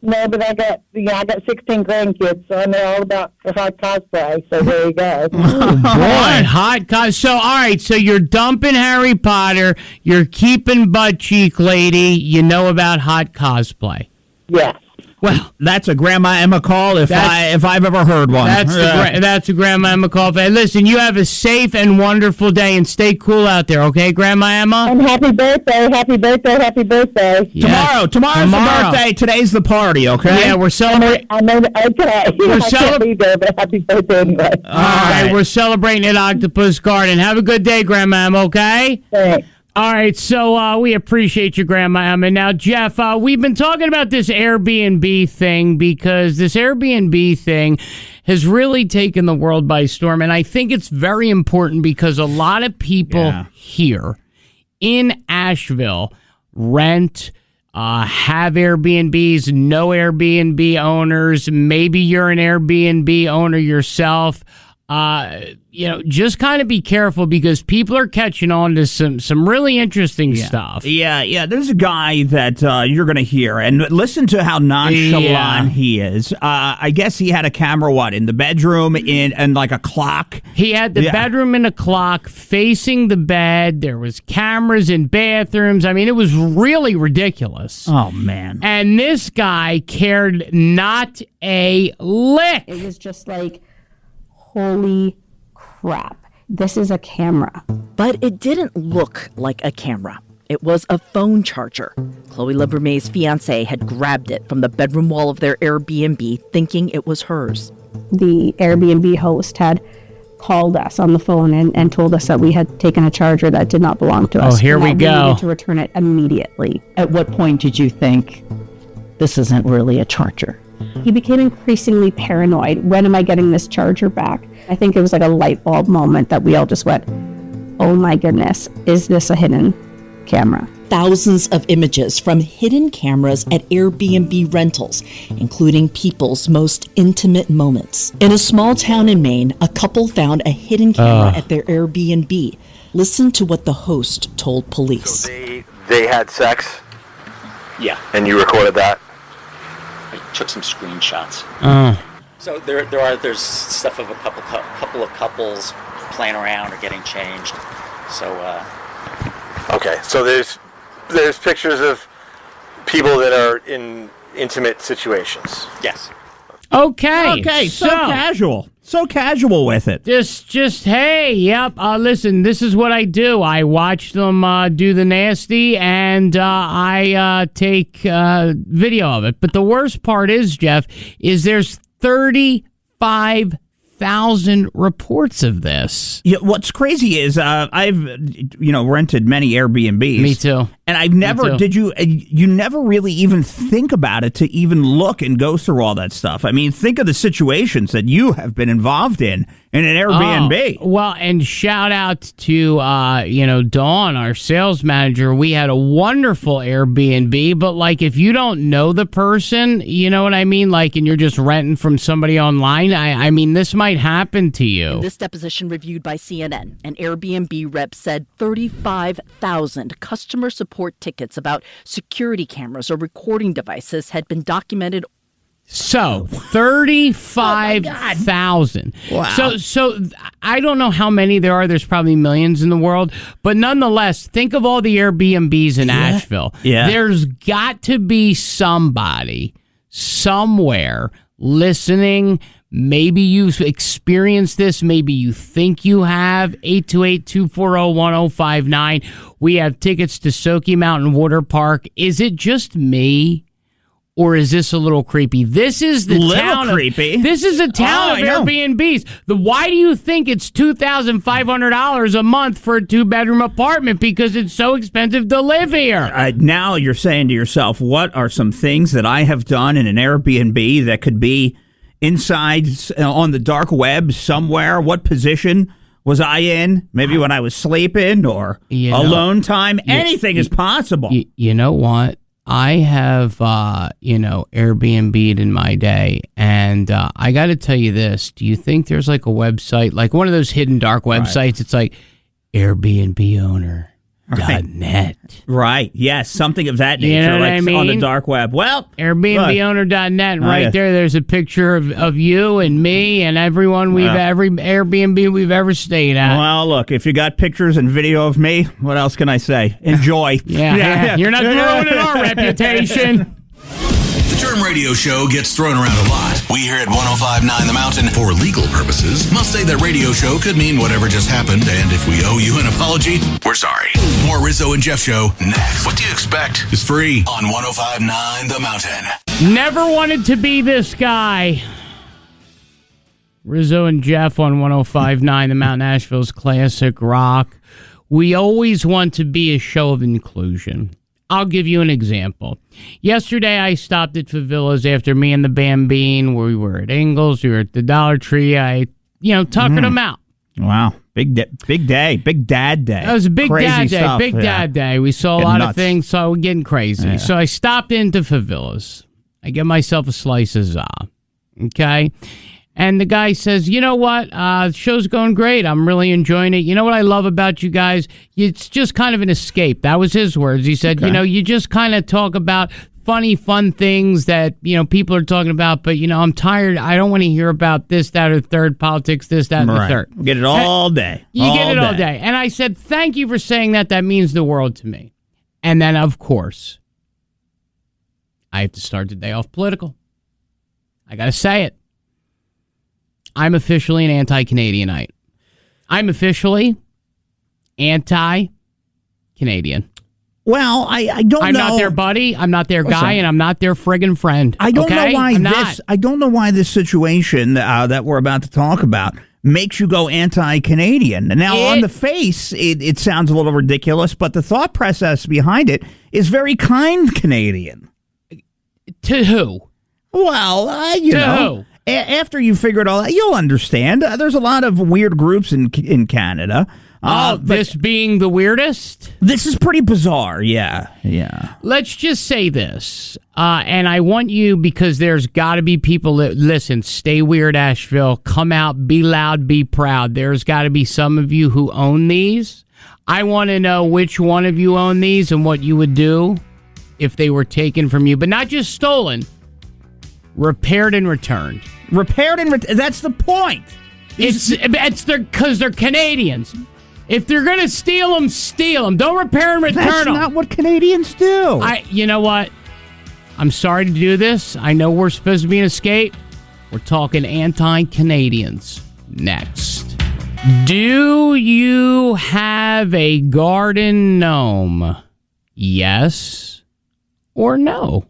No, but I got 16 grandkids, so I know all about the hot cosplay. So there you go. Oh, boy, hot cos. So, all right, so you're dumping Harry Potter, you're keeping butt cheek lady, you know about hot cosplay. Yes. Well, that's a Grandma Emma call if I've ever heard one. That's a Grandma Emma call. Hey, listen, you have a safe and wonderful day, and stay cool out there, okay, Grandma Emma? And happy birthday, happy birthday, happy birthday. Yes. Tomorrow's the birthday. Today's the party, okay? Yeah, we're celebrating. Okay. We're but happy birthday anyway. All right, we're celebrating at Octopus Garden. Have a good day, Grandma Emma, okay? Thanks. All right, so we appreciate you, Grandma Emma. Now, Jeff, we've been talking about this Airbnb thing because this Airbnb thing has really taken the world by storm, and I think it's very important because a lot of people here in Asheville rent, have Airbnbs, know Airbnb owners. Maybe you're an Airbnb owner yourself. Just kind of be careful because people are catching on to some really interesting stuff. Yeah. There's a guy that you're going to hear, and listen to how nonchalant he is. I guess he had a camera, in the bedroom, and like a clock? He had the bedroom and a clock facing the bed. There was cameras in bathrooms. I mean, it was really ridiculous. Oh, man. And this guy cared not a lick. It was just like, holy crap, this is a camera. But it didn't look like a camera. It was a phone charger. Chloe Lebermay's fiancé had grabbed it from the bedroom wall of their Airbnb, thinking it was hers. The Airbnb host had called us on the phone and told us that we had taken a charger that did not belong to us. Oh, here we go. We needed to return it immediately. At what point did you think this isn't really a charger? He became increasingly paranoid. When am I getting this charger back? I think it was like a light bulb moment that we all just went, oh my goodness, is this a hidden camera? Thousands of images from hidden cameras at Airbnb rentals, including people's most intimate moments. In a small town in Maine, a couple found a hidden camera at their Airbnb. Listen to what the host told police. So they had sex? Yeah. And you recorded that? I took some screenshots. So there's stuff of a couple of couples playing around or getting changed. So okay, so there's pictures of people that are in intimate situations. Yes. Okay. So casual. So casual with it. Just hey, yep. Listen, this is what I do. I watch them do the nasty, and I take video of it. But the worst part is, Jeff, is there's 35,000 reports of this. Yeah, what's crazy is I've rented many Airbnbs. Me too. And I've never you never really even think about it to even look and go through all that stuff. I mean, think of the situations that you have been involved in an Airbnb. Well, and shout out to Dawn, our sales manager. We had a wonderful Airbnb, but like if you don't know the person, you know what I mean? Like, and you're just renting from somebody online, I mean, this might happen to you. In this deposition reviewed by CNN, an Airbnb rep said 35,000 customer support tickets about security cameras or recording devices had been documented. So 35,000. Wow. So I don't know how many there are. There's probably millions in the world, but nonetheless, think of all the Airbnbs in Asheville. Yeah. There's got to be somebody somewhere listening. Maybe you've experienced this. Maybe you think you have. 828-240-1059. We have tickets to Soaky Mountain Water Park. Is it just me? Or is this a little creepy? This is the town. This is a town of Airbnbs. Why do you think it's $2,500 a month for a 2-bedroom apartment? Because it's so expensive to live here. Now you're saying to yourself, what are some things that I have done in an Airbnb that could be inside on the dark web somewhere? What position Was I in? Maybe when I was sleeping or alone time. Anything is possible. You know what? I have, Airbnb'd in my day, and I got to tell you this. Do you think there's like a website, like one of those hidden dark websites? Right. It's like Airbnbowner.net. Right. Yes, something of that nature. You know what I mean? On the dark web. Well, Airbnbowner.net. Right there, there's a picture of you and me and everyone every Airbnb we've ever stayed at. Well, look, if you got pictures and video of me, what else can I say? Enjoy. Yeah. You're not ruining our reputation. The term radio show gets thrown around a lot. We here at 105.9 The Mountain, for legal purposes, must say that radio show could mean whatever just happened, and if we owe you an apology, we're sorry. More Rizzo and Jeff show next. What do you expect is free on 105.9 The Mountain. Never wanted to be this guy. Rizzo and Jeff on 105.9 The Mountain, Nashville's classic rock. We always want to be a show of inclusion. I'll give you an example. Yesterday, I stopped at Favilla's after me and the Bambine. We were at Ingles. We were at the Dollar Tree. I, tuckered them out. Wow. Big day. Big dad day. That was a big crazy dad day. Stuff, big dad day. We saw a lot of things, so we're getting crazy. Yeah. So I stopped into Favilla's. I get myself a slice of za. Okay? And the guy says, you know what? The show's going great. I'm really enjoying it. You know what I love about you guys? It's just kind of an escape. That was his words. He said, you just kind of talk about funny, fun things that, people are talking about. But, I'm tired. I don't want to hear about this, that, or the third, politics, this, that, and the third. Get it all day. You get it all day. And I said, thank you for saying that. That means the world to me. And then, of course, I have to start the day off political. I got to say it. I'm officially an anti-Canadianite. I'm officially anti-Canadian. Well, I don't know. I'm not their buddy. I'm not their guy, and I'm not their friggin' friend. I don't know why I don't know why this situation that we're about to talk about makes you go anti-Canadian. Now, on the face, it sounds a little ridiculous, but the thought process behind it is very kind Canadian. To who? Well, who? After you figure it all out, you'll understand. There's a lot of weird groups in Canada. This being the weirdest? This is pretty bizarre, yeah. Let's just say this, and I want you, because there's got to be people that, listen, stay weird, Asheville, come out, be loud, be proud. There's got to be some of you who own these. I want to know which one of you own these and what you would do if they were taken from you, but not just stolen, repaired and returned. That's the point. It's because they're Canadians. If they're going to steal them, steal them. Don't repair and return them. That's not what Canadians do. You know what? I'm sorry to do this. I know we're supposed to be an escape. We're talking anti-Canadians next. Do you have a garden gnome? Yes or no?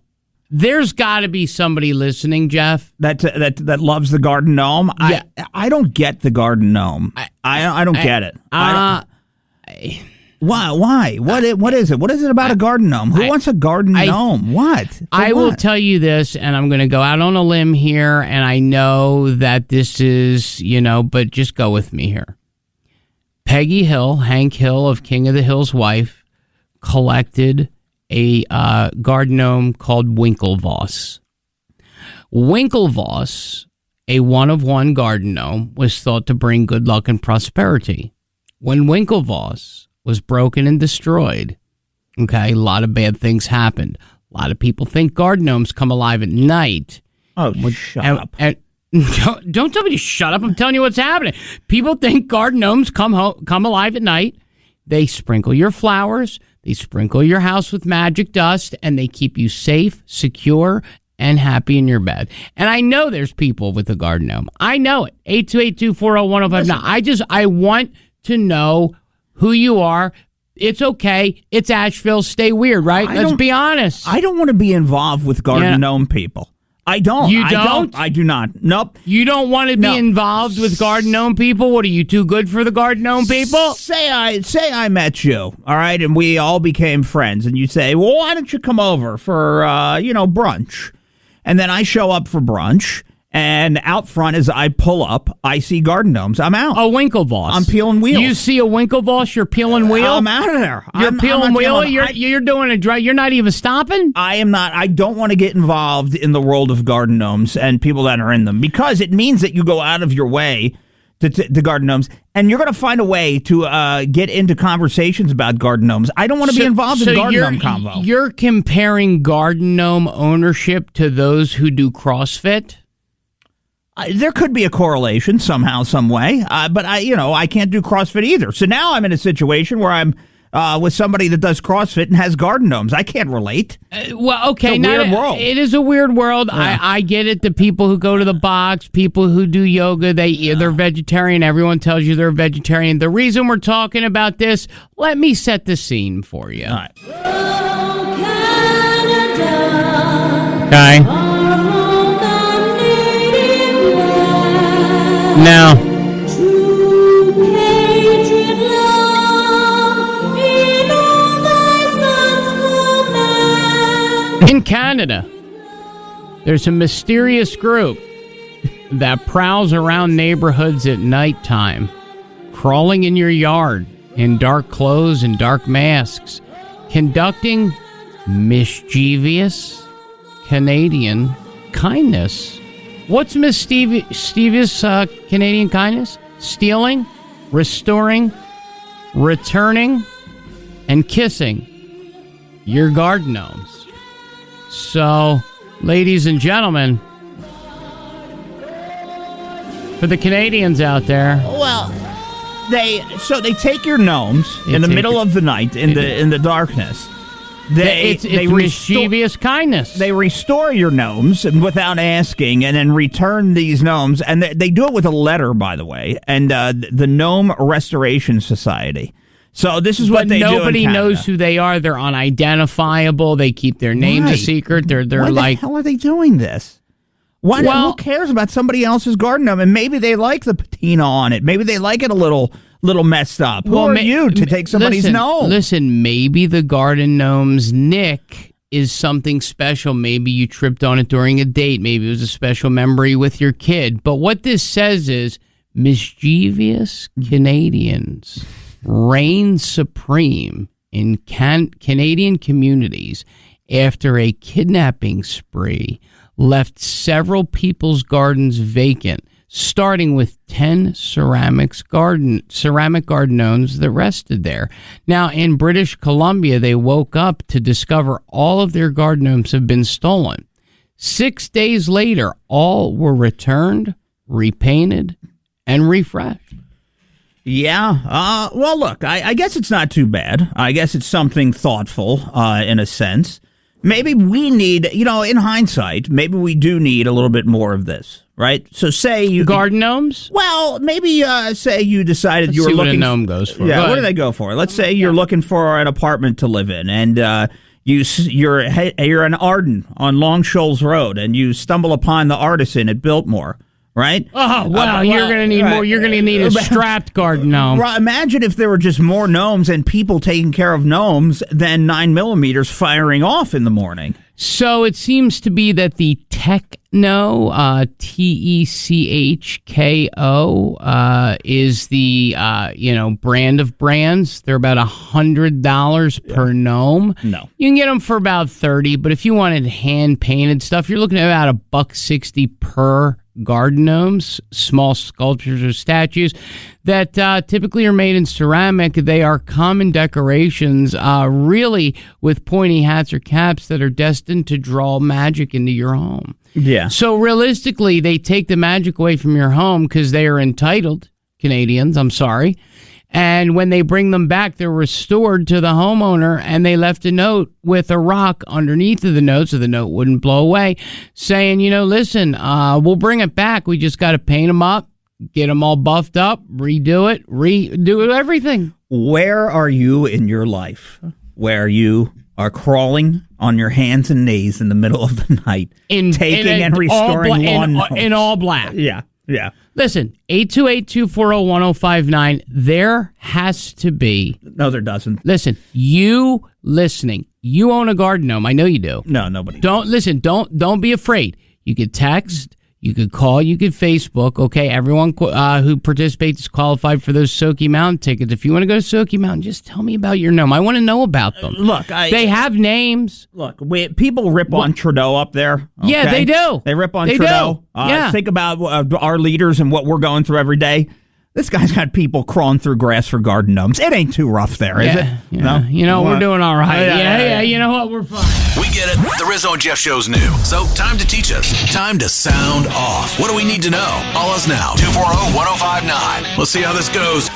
There's got to be somebody listening, Jeff, that loves the garden gnome. Yeah. I don't get the garden gnome. I don't get it. Why? What is it? What is it about a garden gnome? Who wants a garden gnome? What? I will tell you this, and I'm going to go out on a limb here, and I know that this is, but just go with me here. Peggy Hill, Hank Hill of King of the Hill's wife, collected a garden gnome called Winklevoss. Winklevoss, a one-of-one garden gnome, was thought to bring good luck and prosperity. When Winklevoss was broken and destroyed, a lot of bad things happened. A lot of people think garden gnomes come alive at night. Oh, shut up. Don't tell me to shut up. I'm telling you what's happening. People think garden gnomes come alive at night. They sprinkle your flowers. They sprinkle your house with magic dust, and they keep you safe, secure, and happy in your bed. And I know there's people with a garden gnome. I know it. 828-240-1059. I want to know who you are. It's okay. It's Asheville. Stay weird, right? Let's be honest. I don't want to be involved with garden gnome people. I don't. You don't? I do not. Nope. You don't want to be involved with garden gnome people? What, are you too good for the garden gnome people? Say I met you, all right, and we all became friends, and you say, well, why don't you come over for, brunch? And then I show up for brunch, And out front, as I pull up, I see garden gnomes. I'm out. A Winklevoss. I'm peeling wheels. You see a Winklevoss, you're peeling wheel? I'm out of there. You're peeling wheel? You're doing a drive. You're not even stopping? I am not. I don't want to get involved in the world of garden gnomes and people that are in them, because it means that you go out of your way to garden gnomes, and you're going to find a way to get into conversations about garden gnomes. I don't want to be involved in garden gnome convo. You're comparing garden gnome ownership to those who do CrossFit? There could be a correlation somehow, some way, but I can't do CrossFit either. So now I'm in a situation where I'm with somebody that does CrossFit and has garden gnomes. I can't relate. Well, okay, it's a weird world. It is a weird world. Yeah. I get it. The people who go to the box, people who do yoga, they're vegetarian. Everyone tells you they're vegetarian. The reason we're talking about this, let me set the scene for you. All right. Okay. Now, in Canada, there's a mysterious group that prowls around neighborhoods at nighttime, crawling in your yard in dark clothes and dark masks, conducting mischievous Canadian kindness. What's mischievous Canadian kindness? Stealing, restoring, returning, and kissing your garden gnomes. So, ladies and gentlemen, for the Canadians out there, well, they take your gnomes in the middle of the night in the darkness. It's mischievous kindness. They restore your gnomes without asking, and then return these gnomes. And they do it with a letter, by the way, and the Gnome Restoration Society. So this is what they do in Canada. Nobody knows who they are. They're unidentifiable. They keep their names a secret. They're Why like, the hell are they doing this? Who cares about somebody else's garden gnome? And maybe they like the patina on it. Maybe they like it a little messed up. Who are you to take somebody's gnome? Listen, maybe the garden gnome's nick is something special. Maybe you tripped on it during a date. Maybe it was a special memory with your kid. But what this says is mischievous Canadians reign supreme in Canadian communities after a kidnapping spree left several people's gardens vacant, starting with 10 ceramic garden gnomes that rested there. Now, in British Columbia, they woke up to discover all of their garden gnomes have been stolen. 6 days later, all were returned, repainted, and refreshed. Yeah. Well, look, I guess it's not too bad. I guess it's something thoughtful in a sense. Maybe we need, in hindsight, maybe we do need a little bit more of this, right? So say you... Garden gnomes? Well, maybe say you decided you were looking... Let's see what a gnome goes for. Yeah, what do they go for? Let's say you're looking for an apartment to live in, and you're an Arden on Long Shoals Road, and you stumble upon the Artisan at Biltmore. Right? Oh, wow. You're going to need more. You're going to need a strapped garden gnome. Imagine if there were just more gnomes and people taking care of gnomes than 9mm firing off in the morning. So it seems to be that the Techno, Techko, is the, brand of brands. They're about $100 per gnome. No. You can get them for about $30, but if you wanted hand-painted stuff, you're looking at about $160 per garden gnomes, small sculptures or statues that typically are made in ceramic. They are common decorations, really with pointy hats or caps that are destined to draw magic into your home. Yeah. So realistically, they take the magic away from your home because they are entitled, Canadians, I'm sorry. And when they bring them back, they're restored to the homeowner, and they left a note with a rock underneath of the note so the note wouldn't blow away, saying, listen, we'll bring it back. We just got to paint them up, get them all buffed up, redo everything. Where are you in your life where you are crawling on your hands and knees in the middle of the night, taking and restoring lawn gnomes? In all black. Yeah. Yeah. Listen, 828-240-1059, there has to be... No, there doesn't. Listen, you listening, you own a garden gnome. I know you do. No, nobody. Don't be afraid. You could text, You could call, you could Facebook. Okay, everyone who participates is qualified for those Soaky Mountain tickets. If you want to go to Soaky Mountain, just tell me about your gnome. I want to know about them. They have names. Look, people rip on Trudeau up there. Okay? Yeah, they do. They rip on Trudeau. Think about our leaders and what we're going through every day. This guy's got people crawling through grass for garden gnomes. It ain't too rough there, is it? Yeah. No? We're doing all right. Yeah. You know what? We're fine. We get it. The Rizzo and Jeff Show's new. So time to teach us. Time to sound off. What do we need to know? Call us now. 240-1059. Let's see how this goes.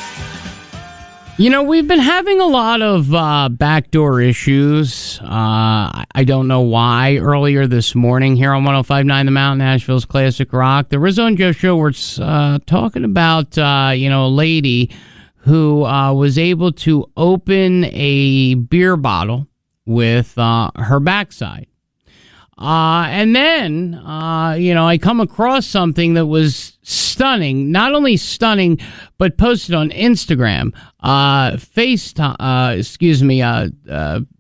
We've been having a lot of backdoor issues. I don't know why. Earlier this morning here on 105.9 The Mountain, Nashville's Classic Rock, the Rizzo and Jeff Show, we're talking about, a lady who was able to open a beer bottle with her backside. And then, I come across something that was stunning. Not only stunning, but posted on Instagram,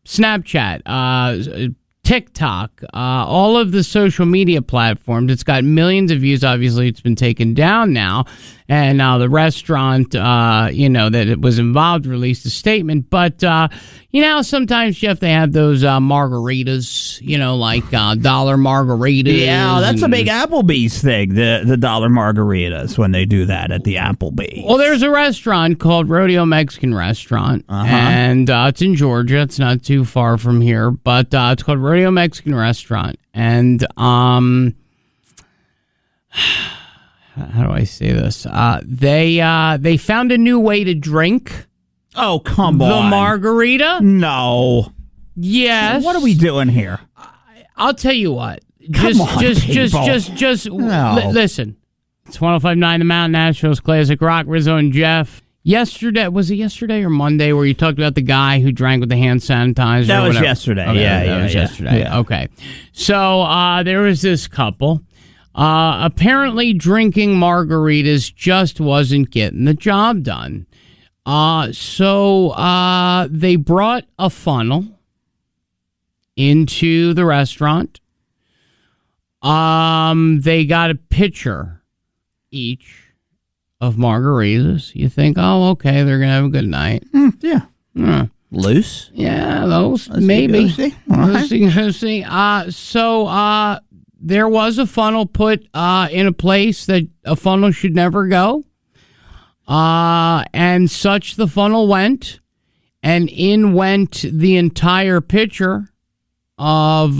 Snapchat, TikTok, all of the social media platforms. It's got millions of views. Obviously, it's been taken down now. And the restaurant, that it was involved released a statement. But, sometimes, Jeff, they have those margaritas, like dollar margaritas. Yeah, that's a big Applebee's thing, the dollar margaritas, when they do that at the Applebee's. Well, there's a restaurant called Rodeo Mexican Restaurant, and it's in Georgia. It's not too far from here, but it's called Rodeo Mexican Restaurant. And, how do I say this? They found a new way to drink. Oh, come on. The margarita? No. Yes. What are we doing here? I'll tell you what. Come on, Listen. It's 105.9 The Mountain, Nashville's Classic Rock, Rizzo and Jeff. Was it yesterday or Monday where you talked about the guy who drank with the hand sanitizer? That was yesterday. Okay, that was yesterday. Yeah. Okay. So there was this couple. Apparently drinking margaritas just wasn't getting the job done. So they brought a funnel into the restaurant. They got a pitcher each of margaritas. You think, oh, okay, they're going to have a good night. Yeah. Loose? Yeah, those, maybe. Loosey-goosey. So there was a funnel put in a place that a funnel should never go. And such the funnel went, and in went the entire pitcher of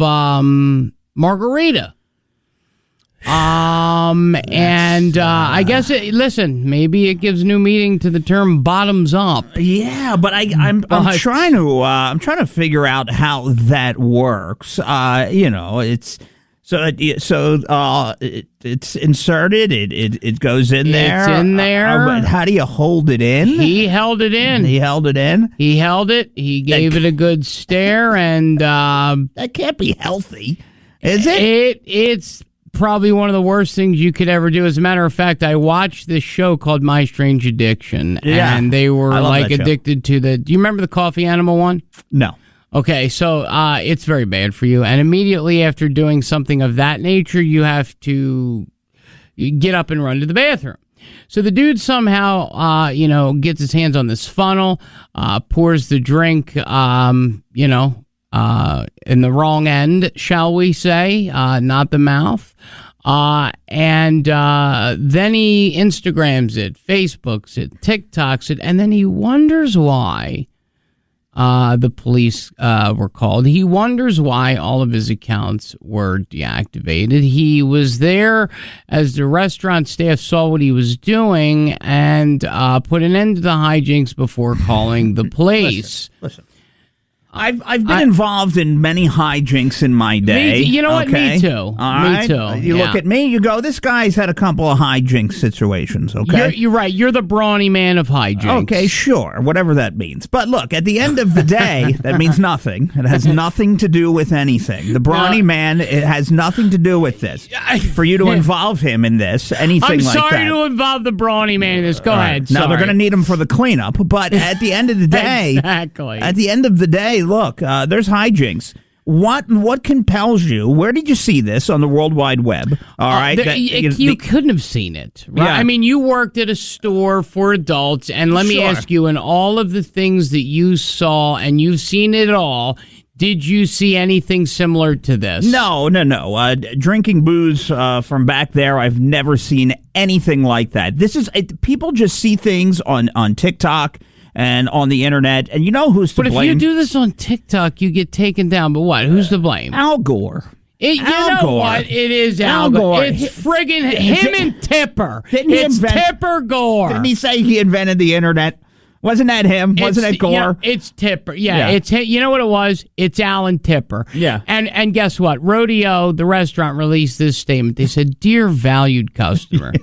margarita. I guess maybe it gives new meaning to the term bottoms up. Yeah, but I'm trying to figure out how that works. It's it's inserted. It goes in there. It's in there. But how do you hold it in? He held it in. He held it in. He held it. He gave it a good stare, and that can't be healthy, is it? It's probably one of the worst things you could ever do. As a matter of fact, I watched this show called My Strange Addiction, and they were addicted to the. Do you remember the coffee animal one? No. Okay, so it's very bad for you. And immediately after doing something of that nature, you have to get up and run to the bathroom. So the dude somehow, gets his hands on this funnel, pours the drink, in the wrong end, shall we say, not the mouth. And then he Instagrams it, Facebooks it, TikToks it, and then he wonders why the police were called. He wonders why all of his accounts were deactivated. He was there as the restaurant staff saw what he was doing and put an end to the hijinks before calling the police. Listen. I've been involved in many hijinks in my day. You know what? Okay? Me too. All right? Me too. You look at me, you go, this guy's had a couple of hijinks situations, okay? You're right. You're the brawny man of hijinks. Okay, sure. Whatever that means. But look, at the end of the day, that means nothing. It has nothing to do with anything. The brawny man, it has nothing to do with this. For you to involve him in this, anything like that. I'm sorry to involve the brawny man in this. Go ahead. Now, they're going to need him for the cleanup. But at the end of the day, exactly. At the end of the day, look, there's hijinks. What compels you? Where did you see this on the World Wide Web? All right. You couldn't have seen it, right? Yeah. I mean, you worked at a store for adults, and let me ask you, in all of the things that you saw, and you've seen it all, did you see anything similar to this? No. Drinking booze from back there, I've never seen anything like that. People just see things on TikTok and on the internet, and you know who's to blame. But if you do this on TikTok, you get taken down. But what? Who's to blame? Al Gore. You know what? It is Al Gore. It's friggin' him and Tipper. It's Tipper Gore. Didn't he say he invented the internet? Wasn't that him? Wasn't it Gore? Yeah, it's Tipper. Yeah, it's you know what it was? It's Alan Tipper. Yeah. And guess what? Rodeo, the restaurant, released this statement. They said, "Dear valued customer,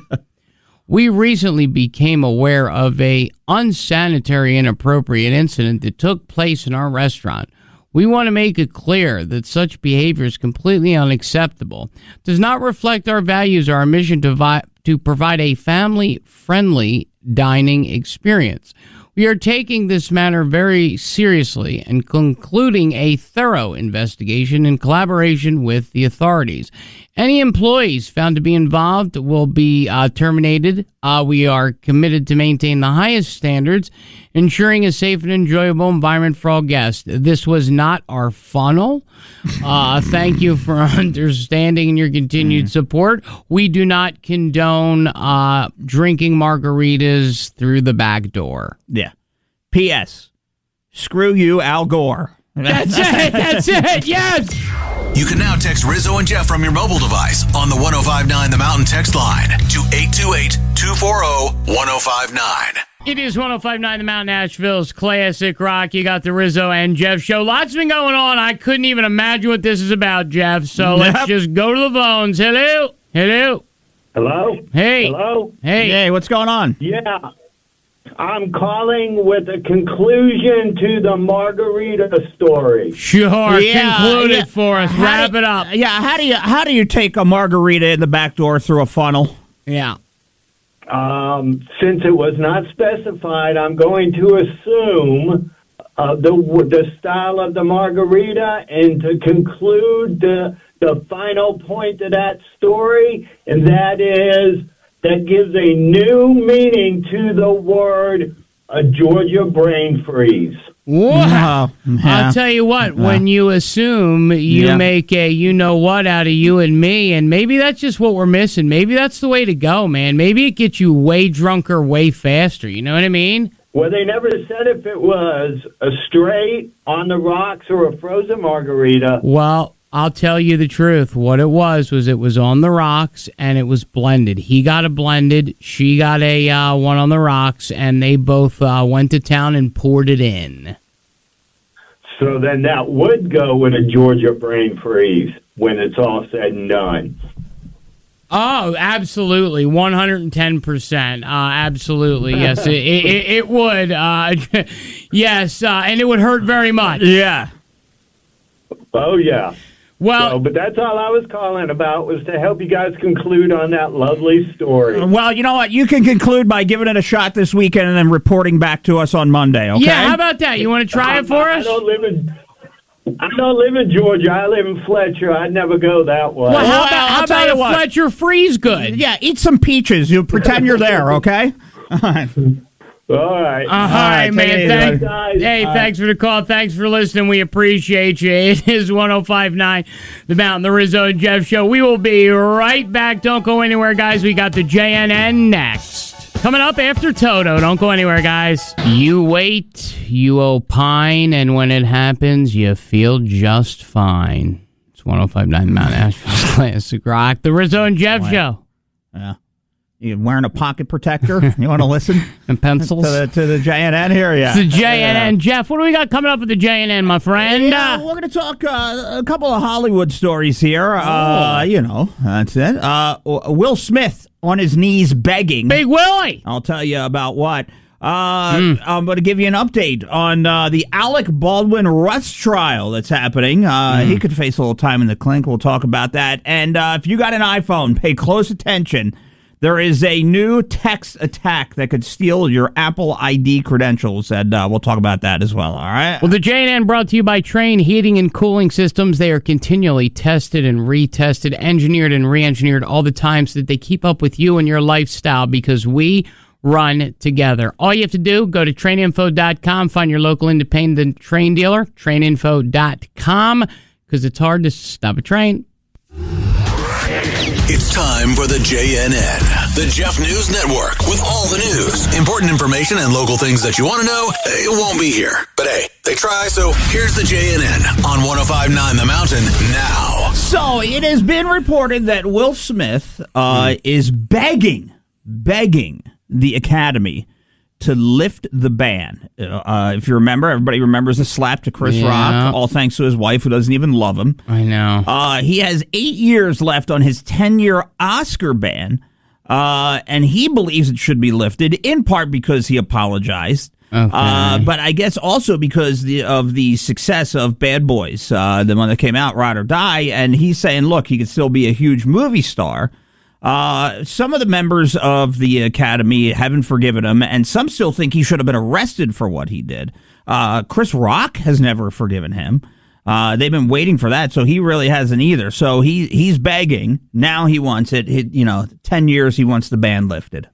we recently became aware of a unsanitary, inappropriate incident that took place in our restaurant. We want to make it clear that such behavior is completely unacceptable, does not reflect our values or our mission to provide a family-friendly dining experience. We are taking this matter very seriously and concluding a thorough investigation in collaboration with the authorities. Any employees found to be involved will be terminated. We are committed to maintain the highest standards, ensuring a safe and enjoyable environment for all guests. This was not our funnel. Thank you for understanding and your continued support. We do not condone drinking margaritas through the back door." Yeah. P.S. Screw you, Al Gore. That's it. Yes. You can now text Rizzo and Jeff from your mobile device on the 1059 The Mountain text line to 828-240-1059. It is 1059 The Mountain, Nashville's classic rock. You got the Rizzo and Jeff show. Lots been going on. I couldn't even imagine what this is about, Jeff. So let's just go to the phones. Hello. Hello? Hey. Hello? Hey, what's going on? Yeah. I'm calling with a conclusion to the margarita story. Sure, conclude it for us. Wrap it up. Yeah, how do you take a margarita in the back door through a funnel? Yeah. Since it was not specified, I'm going to assume the style of the margarita and to conclude the final point of that story, and that gives a new meaning to the word a Georgia brain freeze. What? I'll tell you what, when you assume, you make a you-know-what out of you and me, and maybe that's just what we're missing. Maybe that's the way to go, man. Maybe it gets you way drunker way faster. You know what I mean? Well, they never said if it was a straight, on the rocks, or a frozen margarita. Well, I'll tell you the truth. What it was it was on the rocks, and it was blended. He got a blended, she got a one on the rocks, and they both went to town and poured it in. So then that would go with a Georgia brain freeze when it's all said and done. Oh, absolutely, 110%. Absolutely, yes, it would. Yes, and it would hurt very much. Yeah. Oh, yeah. Well, but that's all I was calling about, was to help you guys conclude on that lovely story. Well, you know what? You can conclude by giving it a shot this weekend and then reporting back to us on Monday, okay? Yeah, how about that? You want to try it for us? I don't live in Georgia. I live in Fletcher. I'd never go that way. Well, how about a Fletcher freeze good? Yeah, eat some peaches. You pretend you're there, okay? All right. All right. All right, man. Thanks, guys. Hey, thanks for the call. Thanks for listening. We appreciate you. It is 1059 The Mountain, the Rizzo and Jeff Show. We will be right back. Don't go anywhere, guys. We got the JNN next. Coming up after Toto. Don't go anywhere, guys. You wait, you opine, and when it happens, you feel just fine. It's 1059 The Mountain, Nashville's classic rock, the Rizzo and Jeff Show. Yeah. You wearing a pocket protector? You want to listen? And pencils? To the JNN here, yeah. It's the JNN. Jeff, what do we got coming up with the JNN, my friend? Yeah, we're going to talk a couple of Hollywood stories here. You know, that's it. Will Smith on his knees begging. Big Willie! I'll tell you about what. I'm going to give you an update on the Alec Baldwin Rust trial that's happening. He could face a little time in the clink. We'll talk about that. And if you got an iPhone, pay close attention. There is a new text attack that could steal your Apple ID credentials, and we'll talk about that as well, all right? Well, the JNN brought to you by Trane Heating and Cooling Systems. They are continually tested and retested, engineered and re-engineered all the time so that they keep up with you and your lifestyle, because we run together. All you have to do, go to traininfo.com, find your local independent Trane dealer, traininfo.com, because it's hard to stop a train. It's time for the JNN, the Jeff News Network, with all the news, important information, and local things that you want to know. It won't be here, but hey, they try, so here's the JNN on 105.9 The Mountain now. So it has been reported that Will Smith is begging the Academy to lift the ban. If you remember, everybody remembers the slap to Chris Rock, all thanks to his wife, who doesn't even love him. I know. He has 8 years left on his 10-year Oscar ban, and he believes it should be lifted, in part because he apologized. Okay. But I guess also because of the success of Bad Boys, the one that came out, Ride or Die, and he's saying, look, he could still be a huge movie star. Some of the members of the Academy haven't forgiven him, and some still think he should have been arrested for what he did. Chris Rock has never forgiven him. They've been waiting for that, so he really hasn't either. So he's begging. Now he wants it. 10 years, he wants the ban lifted.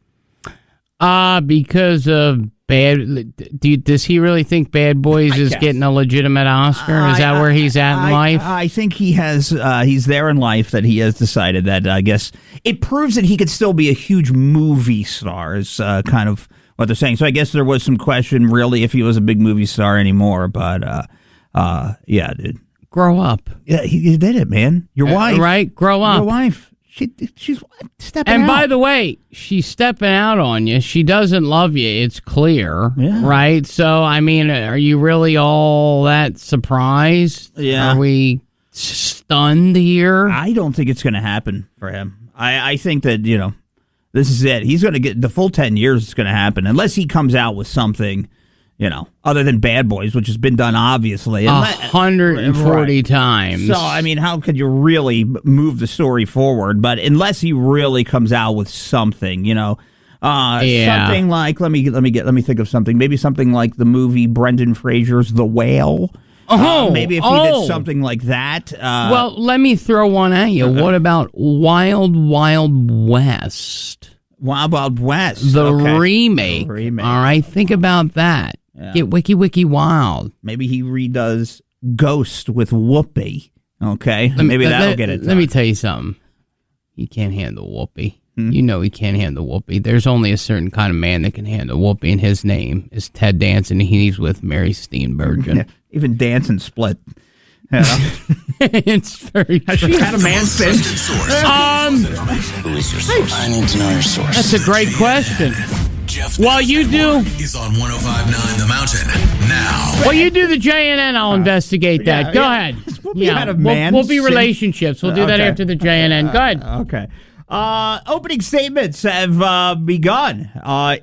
Because of does he really think Bad Boys is getting a legitimate Oscar? Is that where he's at in life? I think he has. He's there in life that he has decided that. I guess it proves that he could still be a huge movie star. Is kind of what they're saying. So I guess there was some question, really, if he was a big movie star anymore. But yeah, dude, grow up. Yeah, he did it, man. Your wife, right? Grow up. Your wife. She's stepping out. And by the way, she's stepping out on you. She doesn't love you. It's clear, right? So, I mean, are you really all that surprised? Yeah. Are we stunned here? I don't think it's going to happen for him. I think that, this is it. He's going to get the full 10 years. It's going to happen unless he comes out with something, other than Bad Boys, which has been done, obviously. 140 times. So, I mean, how could you really move the story forward? But unless he really comes out with something, something like, let me think of something. Maybe something like the movie Brendan Fraser's The Whale. Maybe if he did something like that. Well, let me throw one at you. What about Wild Wild West? Wild Wild West. The remake. All right, think about that. Yeah. Get wiki wild. Maybe he redoes Ghost with Whoopi. Okay, maybe that'll get it done. Let me tell you something. He can't handle Whoopi. You know he can't handle Whoopi. There's only a certain kind of man that can handle Whoopi, and his name is Ted Danson. He's with Mary Steenburgen. Yeah, even Danson split. It's very Has she had a man since? Who is your source? I need to know your source. That's a great question. While you do is on 105.9 The Mountain now. While you do the JNN, I'll investigate that. Go ahead. We'll be relationships. We'll do that after the JNN. Go ahead. Okay. Opening statements have begun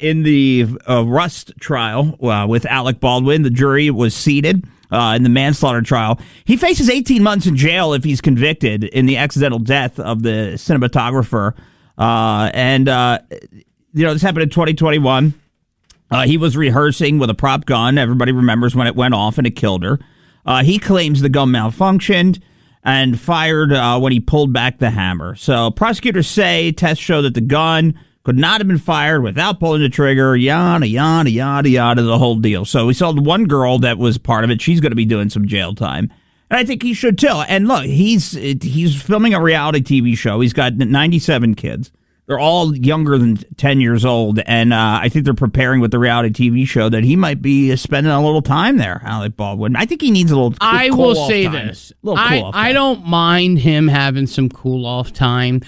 in the Rust trial with Alec Baldwin. The jury was seated in the manslaughter trial. He faces 18 months in jail if he's convicted in the accidental death of the cinematographer. This happened in 2021. He was rehearsing with a prop gun. Everybody remembers when it went off and it killed her. He claims the gun malfunctioned and fired when he pulled back the hammer. So prosecutors say tests show that the gun could not have been fired without pulling the trigger, yada, yada, yada, yada, the whole deal. So we saw the one girl that was part of it. She's going to be doing some jail time. And I think he should too. And look, he's filming a reality TV show. He's got 97 kids. They're all younger than 10 years old, and I think they're preparing with the reality TV show that he might be spending a little time there, Alec Baldwin. I think he needs a little I cool will off say time. this. I don't mind him having some cool-off time.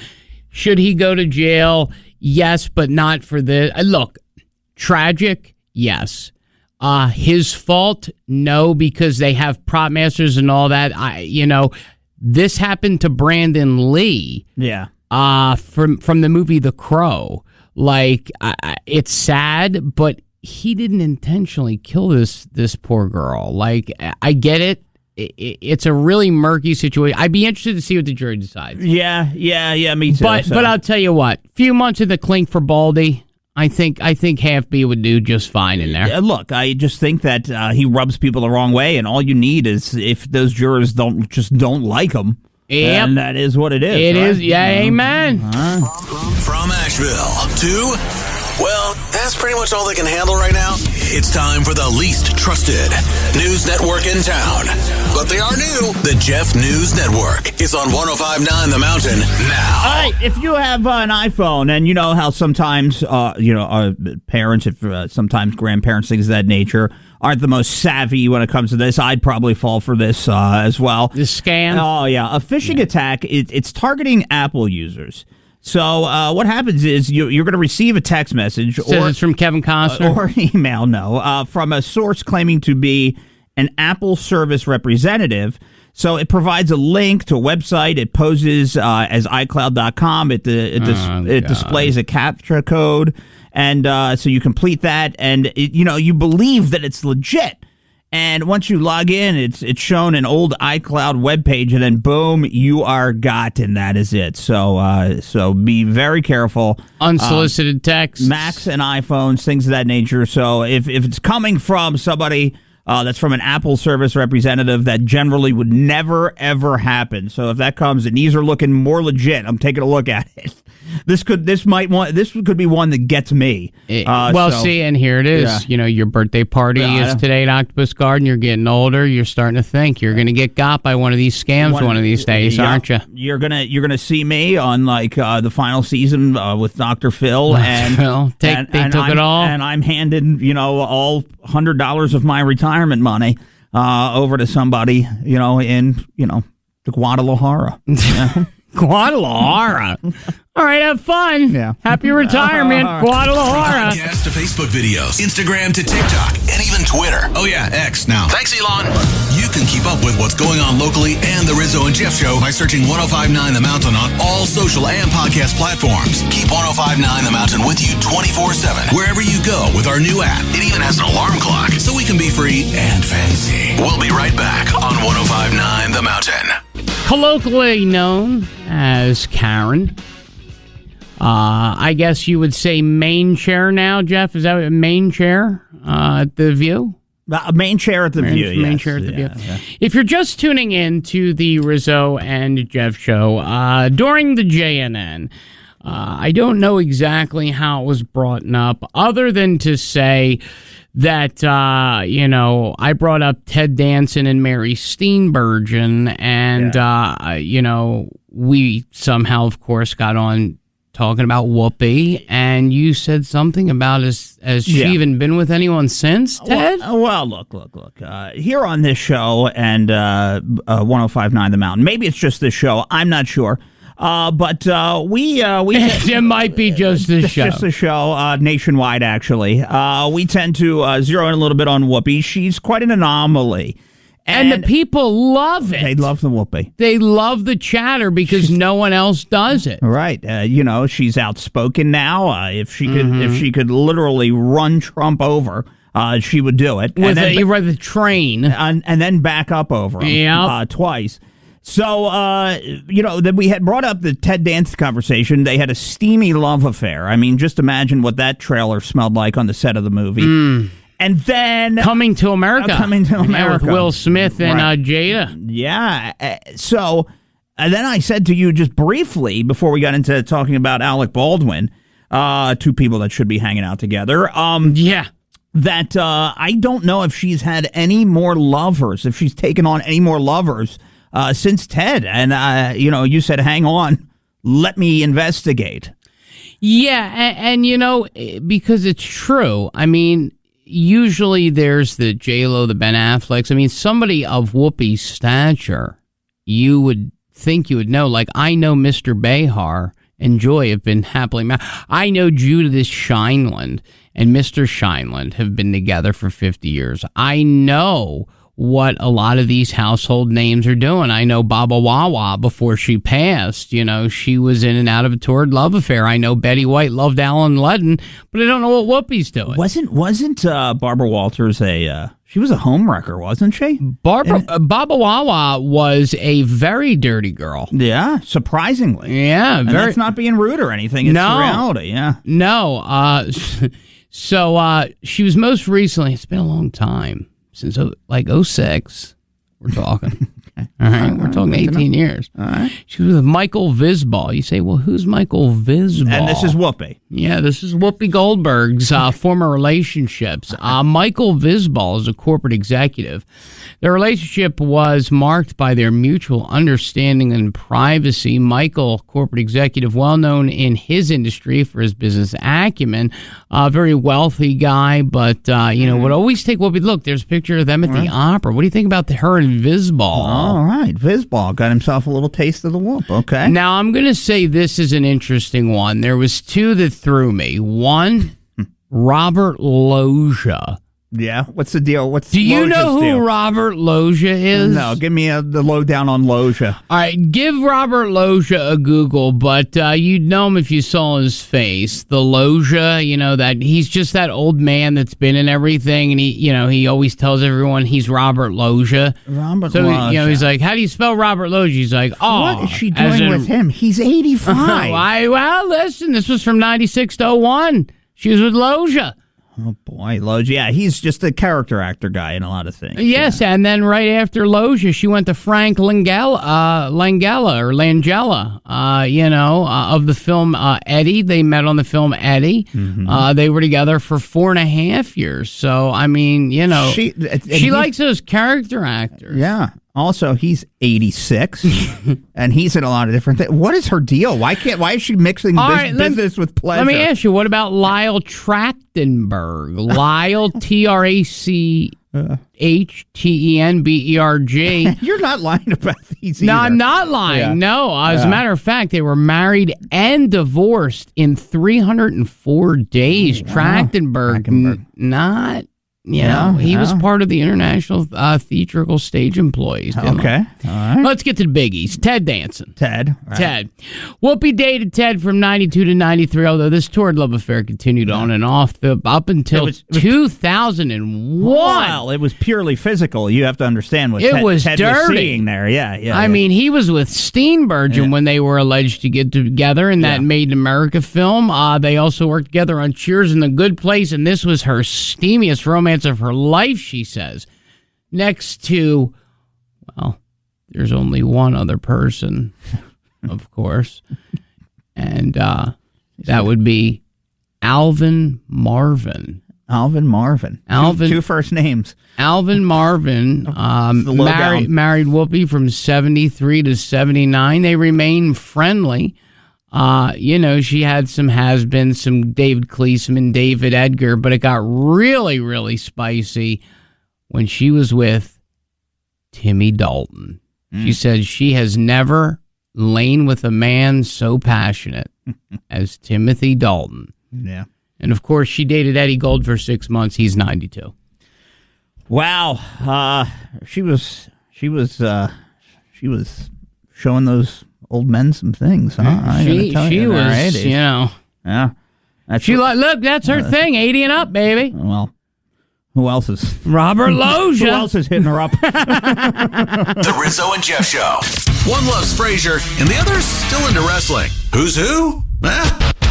Should he go to jail? Yes, but not for this. Look, tragic, yes. His fault? No, because they have prop masters and all that. This happened to Brandon Lee. Yeah. From the movie The Crow. It's sad, but he didn't intentionally kill this poor girl. I get it. it's a really murky situation. I'd be interested to see what the jury decides. Yeah, me too. But I'll tell you what, few months in the clink for Baldy, I think half B would do just fine in there. Look, I just think that he rubs people the wrong way, and all you need is if those jurors don't like him. Yep. And that is what it is. It right? is, yeah, amen. From Asheville to, well, that's pretty much all they can handle right now. It's time for the least trusted news network in town. But they are new. The Jeff News Network is on 105.9 The Mountain now. All right, if you have an iPhone, and you know how sometimes, parents, sometimes grandparents, things of that nature, aren't the most savvy when it comes to this. I'd probably fall for this as well. The scam? Oh, yeah. A phishing attack, it's targeting Apple users. So what happens is you're going to receive a text message. Says it's from Kevin Costner? Or email, from a source claiming to be an Apple service representative. So it provides a link to a website. It poses as iCloud.com. It displays a CAPTCHA code. And so you complete that, and you believe that it's legit. And once you log in, it's shown an old iCloud webpage, and then boom, you are got, and that is it. So be very careful. Unsolicited texts, Macs and iPhones, things of that nature. So if it's coming from somebody that's from an Apple service representative, that generally would never ever happen. So if that comes and these are looking more legit, I'm taking a look at it. This could be one that gets me. See, and here it is. Yeah. Your birthday party is today at Octopus Garden. You're getting older. You're starting to think you're going to get got by one of these scams one of these days, aren't you? You're gonna see me on the final season with Dr. Phil, and they took it all, and I'm handing all $100 of my retirement money over to somebody in the Guadalajara. Guadalajara. All right, have fun. Yeah. Happy retirement, Guadalajara. Podcast to Facebook videos, Instagram to TikTok, and even Twitter. Oh, yeah, X now. Thanks, Elon. You can keep up with what's going on locally and The Rizzo and Jeff Show by searching 105.9 The Mountain on all social and podcast platforms. Keep 105.9 The Mountain with you 24/7, wherever you go with our new app. It even has an alarm clock, so we can be free and fancy. We'll be right back on 105.9 The Mountain. Colloquially known as Karen. I guess you would say main chair now, Jeff. Is that what, main chair at The View? Main chair at The View, yes. Main chair at The View. Yeah. If you're just tuning in to the Rizzo and Jeff Show, during the JNN, I don't know exactly how it was brought up, other than to say that, I brought up Ted Danson and Mary Steenburgen, and, we somehow, of course, got on talking about Whoopi, and you said something about has she even been with anyone since, Ted? Well, look. Here on this show and 105.9 The Mountain, maybe it's just this show, I'm not sure. But we it might be just this show. Just the show, nationwide, actually. We tend to zero in a little bit on Whoopi. She's quite an anomaly. And the people love it. They love the Whoopi. They love the chatter because no one else does it. Right. She's outspoken now. If she could literally run Trump over, she would do it. With the train. And then back up over him twice. So, then we had brought up the Ted Danson conversation. They had a steamy love affair. I mean, just imagine what that trailer smelled like on the set of the movie. And then Coming to America. With Will Smith and Jada. Yeah. So, and then I said to you just briefly before we got into talking about Alec Baldwin, two people that should be hanging out together. That I don't know if she's had any more lovers, if she's taken on any more lovers since Ted. And, you said, hang on, let me investigate. Yeah. And because it's true. I mean, usually there's the J-Lo, the Ben Afflecks. I mean, somebody of Whoopi's stature, you would think you would know. Like, I know Mr. Behar and Joy have been happily married. I know Judith Shineland and Mr. Shineland have been together for 50 years. I know what a lot of these household names are doing. I know Baba Wawa before she passed. She was in and out of a torrid love affair. I know Betty White loved Alan Ludden, but I don't know what Whoopi's doing. Wasn't Barbara Walters She was a homewrecker, wasn't she? Baba Wawa was a very dirty girl. Yeah, surprisingly. Yeah, and that's not being rude or anything. It's the reality, yeah. No, so she was most recently, it's been a long time, since like 06, we're talking. All right, we're talking 18 years. All right. She was with Michael Visball. You say, well, who's Michael Visball? And this is Whoopi. Yeah, this is Whoopi Goldberg's former relationships. Michael Visball is a corporate executive. Their relationship was marked by their mutual understanding and privacy. Michael, corporate executive, well known in his industry for his business acumen, a very wealthy guy, but would always take Whoopi. Look, there's a picture of them at the opera. What do you think about her and Visball? All right, Visball got himself a little taste of the whoop. Okay. Now I'm going to say this is an interesting one. There was two that threw me. One, Robert Loggia. Yeah, what's the deal? Do you know who Robert Loggia is? No, give me the lowdown on Loggia. All right, give Robert Loggia a Google, but you'd know him if you saw his face. The Loggia, that he's just that old man that's been in everything, and he always tells everyone he's Robert Loggia. Loggia. He's like, how do you spell Robert Loggia? He's like, what is she doing with him? He's 85. Well, listen, this was from 96 to 01. She was with Loggia. Oh, boy, Loggia. Yeah, he's just a character actor guy in a lot of things. Yes, yeah. And then right after Loggia, she went to Frank Langella, of the film Eddie. They met on the film Eddie. Mm-hmm. They were together for 4.5 years. So, I mean, she likes those character actors. Yeah. Also, he's 86, and he's in a lot of different things. What is her deal? Why is she mixing business with pleasure? Let me ask you, what about Lyle Trachtenberg? Lyle, Trachtenberg. You're not lying about these either. No, I'm not lying. Yeah. No, as a matter of fact, they were married and divorced in 304 days. Wow. Trachtenberg. Not... he was part of the International Theatrical Stage Employees. Okay. All right. Let's get to the biggies. Ted Danson. Ted. Right. Ted. Whoopi dated Ted from 92 to 93, although this torrid love affair continued on and off up until 2001. Well, it was purely physical. You have to understand what Ted was seeing there. Yeah. I mean, he was with Steenburgen when they were alleged to get together in that Made in America film. They also worked together on Cheers and The Good Place, and this was her steamiest romance of her life, she says. Next to, well, there's only one other person, of course, and that would be Alvin Marvin. Two first names. Alvin Marvin married Whoopi from 73 to 79. They remain friendly. She had some has-beens, some David Kleesman, David Edgar, but it got really, really spicy when she was with Timmy Dalton. She said she has never lain with a man so passionate as Timothy Dalton. Yeah. And, of course, she dated Eddie Gold for 6 months. He's 92. Wow. She was showing those old men some things, huh? She was, Yeah. Look, that's her thing, 80 and up, baby. Well, who else is? Robert Loggia. Who else is hitting her up? The Rizzo and Jeff Show. One loves Frasier, and the other's still into wrestling. Who's who?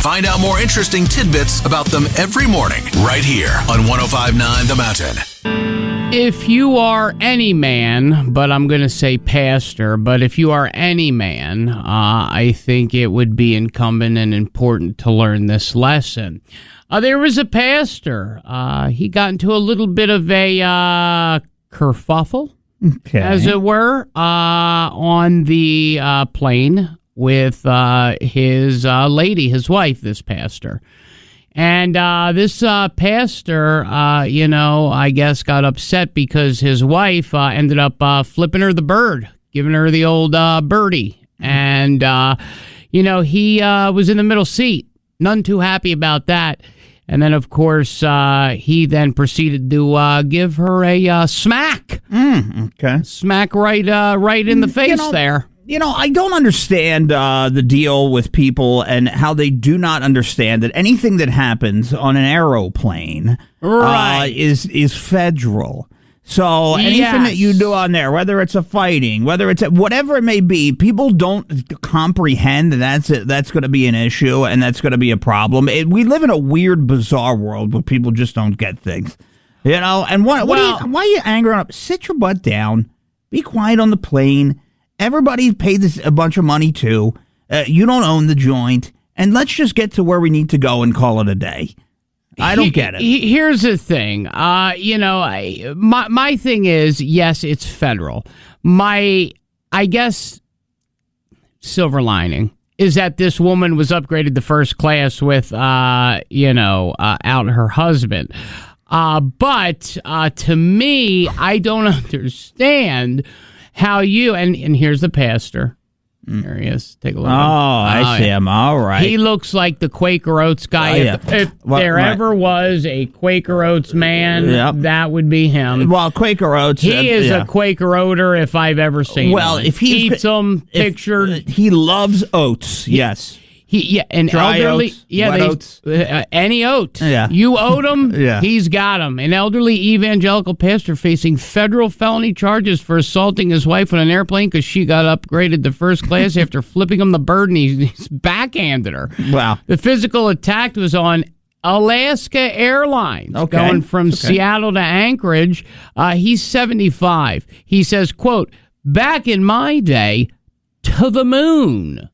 Find out more interesting tidbits about them every morning, right here on 105.9 The Mountain. If you are any man, but I'm going to say pastor, but if you are any man, I think it would be incumbent and important to learn this lesson. There was a pastor. He got into a little bit of a kerfuffle, as it were, on the plane with his lady, his wife, this pastor. And this pastor, I guess got upset because his wife ended up flipping her the bird, giving her the old birdie. And, he was in the middle seat. None too happy about that. And then, of course, he then proceeded to give her a smack. Okay. Smack right in the face there. I don't understand the deal with people and how they do not understand that anything that happens on an aeroplane is federal. So anything that you do on there, whether it's a fighting, whether it's whatever it may be, people don't comprehend that that's going to be an issue and that's going to be a problem. We live in a weird, bizarre world where people just don't get things, And why are you angry up? Sit your butt down. Be quiet on the plane. Everybody paid a bunch of money too. You don't own the joint, and let's just get to where we need to go and call it a day. I don't get it. Here's the thing. My thing is, yes, it's federal. I guess, silver lining is that this woman was upgraded to first class with, out her husband. But to me, I don't understand how you, and here's the pastor. There he is. Take a look. Oh, I see him. All right. He looks like the Quaker Oats guy. If there ever was a Quaker Oats man, that would be him. Well, Quaker Oats. He is a Quaker Oater if I've ever seen one. If he eats them, pictured. He loves oats. Yes. And dry elderly, oats, wet oats. Any oat. Yeah. You owed him, yeah. He's got him. An elderly evangelical pastor facing federal felony charges for assaulting his wife on an airplane because she got upgraded to first class after flipping him the bird and he's backhanded her. Wow. The physical attack was on Alaska Airlines, going from Seattle to Anchorage. He's 75. He says, quote, "Back in my day, to the moon."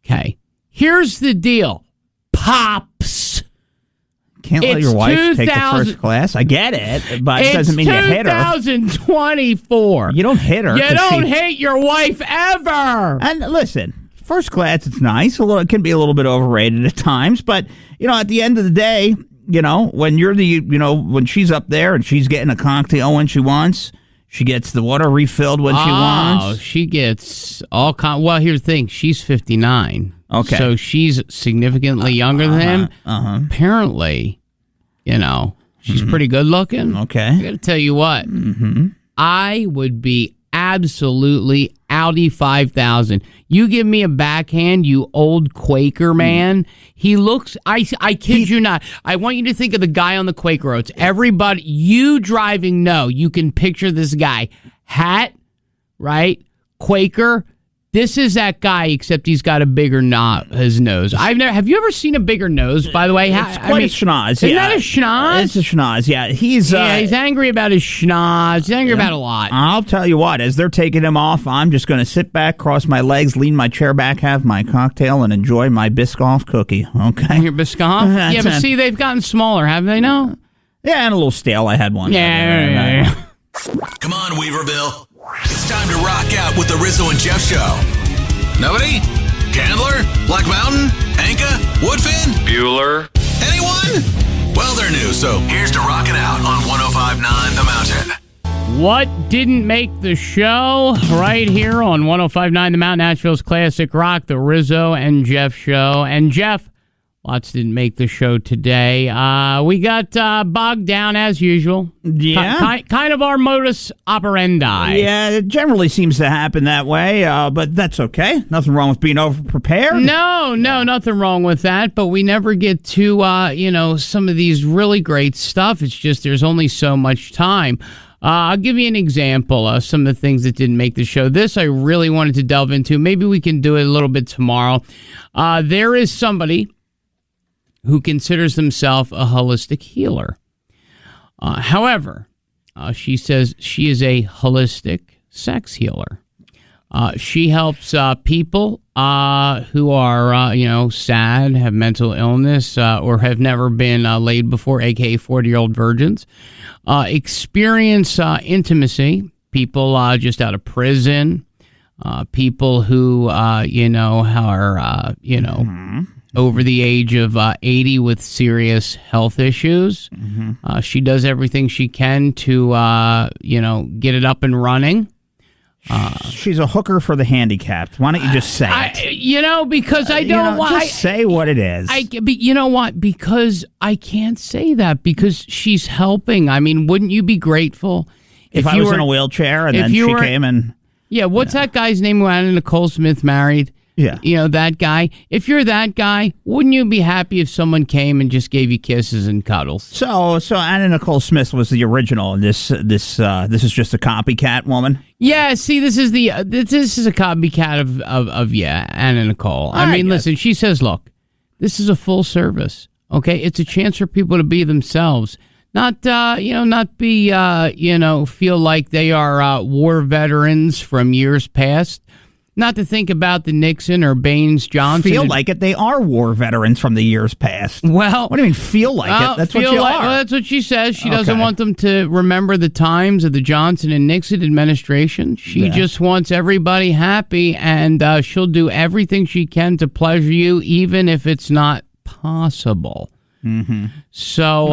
Okay, here's the deal, Pops. Can't let your wife take the first class. I get it, but it doesn't mean you hit her. 2024. You don't hit her. You don't hit your wife ever. And listen, first class, it's nice. It can be a little bit overrated at times, but at the end of the day, when you're when she's up there and she's getting a cocktail when she wants. She gets the water refilled when she wants. Oh, she gets all well, here's the thing. She's 59. Okay. So she's significantly younger than him. Apparently, she's pretty good looking. Okay. I got to tell you what. I would be absolutely Audi 5000. You give me a backhand, you old Quaker man. He looks, I kid you not. I want you to think of the guy on the Quaker Oats. Everybody, you driving, you can picture this guy. Hat, right? Quaker. This is that guy, except he's got a bigger his nose. Have you ever seen a bigger nose, by the way? It's quite a schnoz. Isn't that a schnoz? It's a schnoz, yeah. He's angry about his schnoz. He's angry about a lot. I'll tell you what, as they're taking him off, I'm just going to sit back, cross my legs, lean my chair back, have my cocktail, and enjoy my Biscoff cookie, okay? Your Biscoff? Yeah, but see, they've gotten smaller, haven't they now? Yeah, and a little stale. I had one. Yeah. Come on, Weaverville. It's time to rock out with the Rizzo and Jeff Show. Nobody? Candler? Black Mountain? Anka? Woodfin? Bueller? Anyone? Well, they're new, so here's to rocking out on 105.9 The Mountain. What didn't make the show? Right here on 105.9 The Mountain, Nashville's classic rock, the Rizzo and Jeff Show. And Jeff, lots didn't make the show today. We got bogged down as usual. Yeah. Kind of our modus operandi. Yeah, it generally seems to happen that way, but that's okay. Nothing wrong with being overprepared. No, nothing wrong with that. But we never get to, some of these really great stuff. It's just there's only so much time. I'll give you an example of some of the things that didn't make the show. This I really wanted to delve into. Maybe we can do it a little bit tomorrow. There is somebody who considers himself a holistic healer. However, she says she is a holistic sex healer. She helps people who are, sad, have mental illness, or have never been laid before, a.k.a. 40-year-old virgins, experience intimacy, people just out of prison, people who, are, over the age of 80 with serious health issues. She does everything she can to, get it up and running. She's a hooker for the handicapped. Why don't you just say it? Because I don't want... Just say what it is. But you know what? Because I can't say that because she's helping. I mean, wouldn't you be grateful if I was in a wheelchair and then she came and... Yeah, what's that guy's name who Anna Nicole Smith married? Yeah. You know, that guy. If you're that guy, wouldn't you be happy if someone came and just gave you kisses and cuddles? So Anna Nicole Smith was the original, and this is just a copycat woman. Yeah, see, this is a copycat of Anna Nicole. I mean, listen, she says, look, this is a full service. Okay, it's a chance for people to be themselves. Not feel like they are war veterans from years past. Not to think about the Nixon or Baines Johnson. Feel like it. They are war veterans from the years past. Well, what do you mean feel like it? That's what you are. Well, that's what she says. She doesn't want them to remember the times of the Johnson and Nixon administration. She just wants everybody happy, and she'll do everything she can to pleasure you, even if it's not possible. Mm-hmm. So,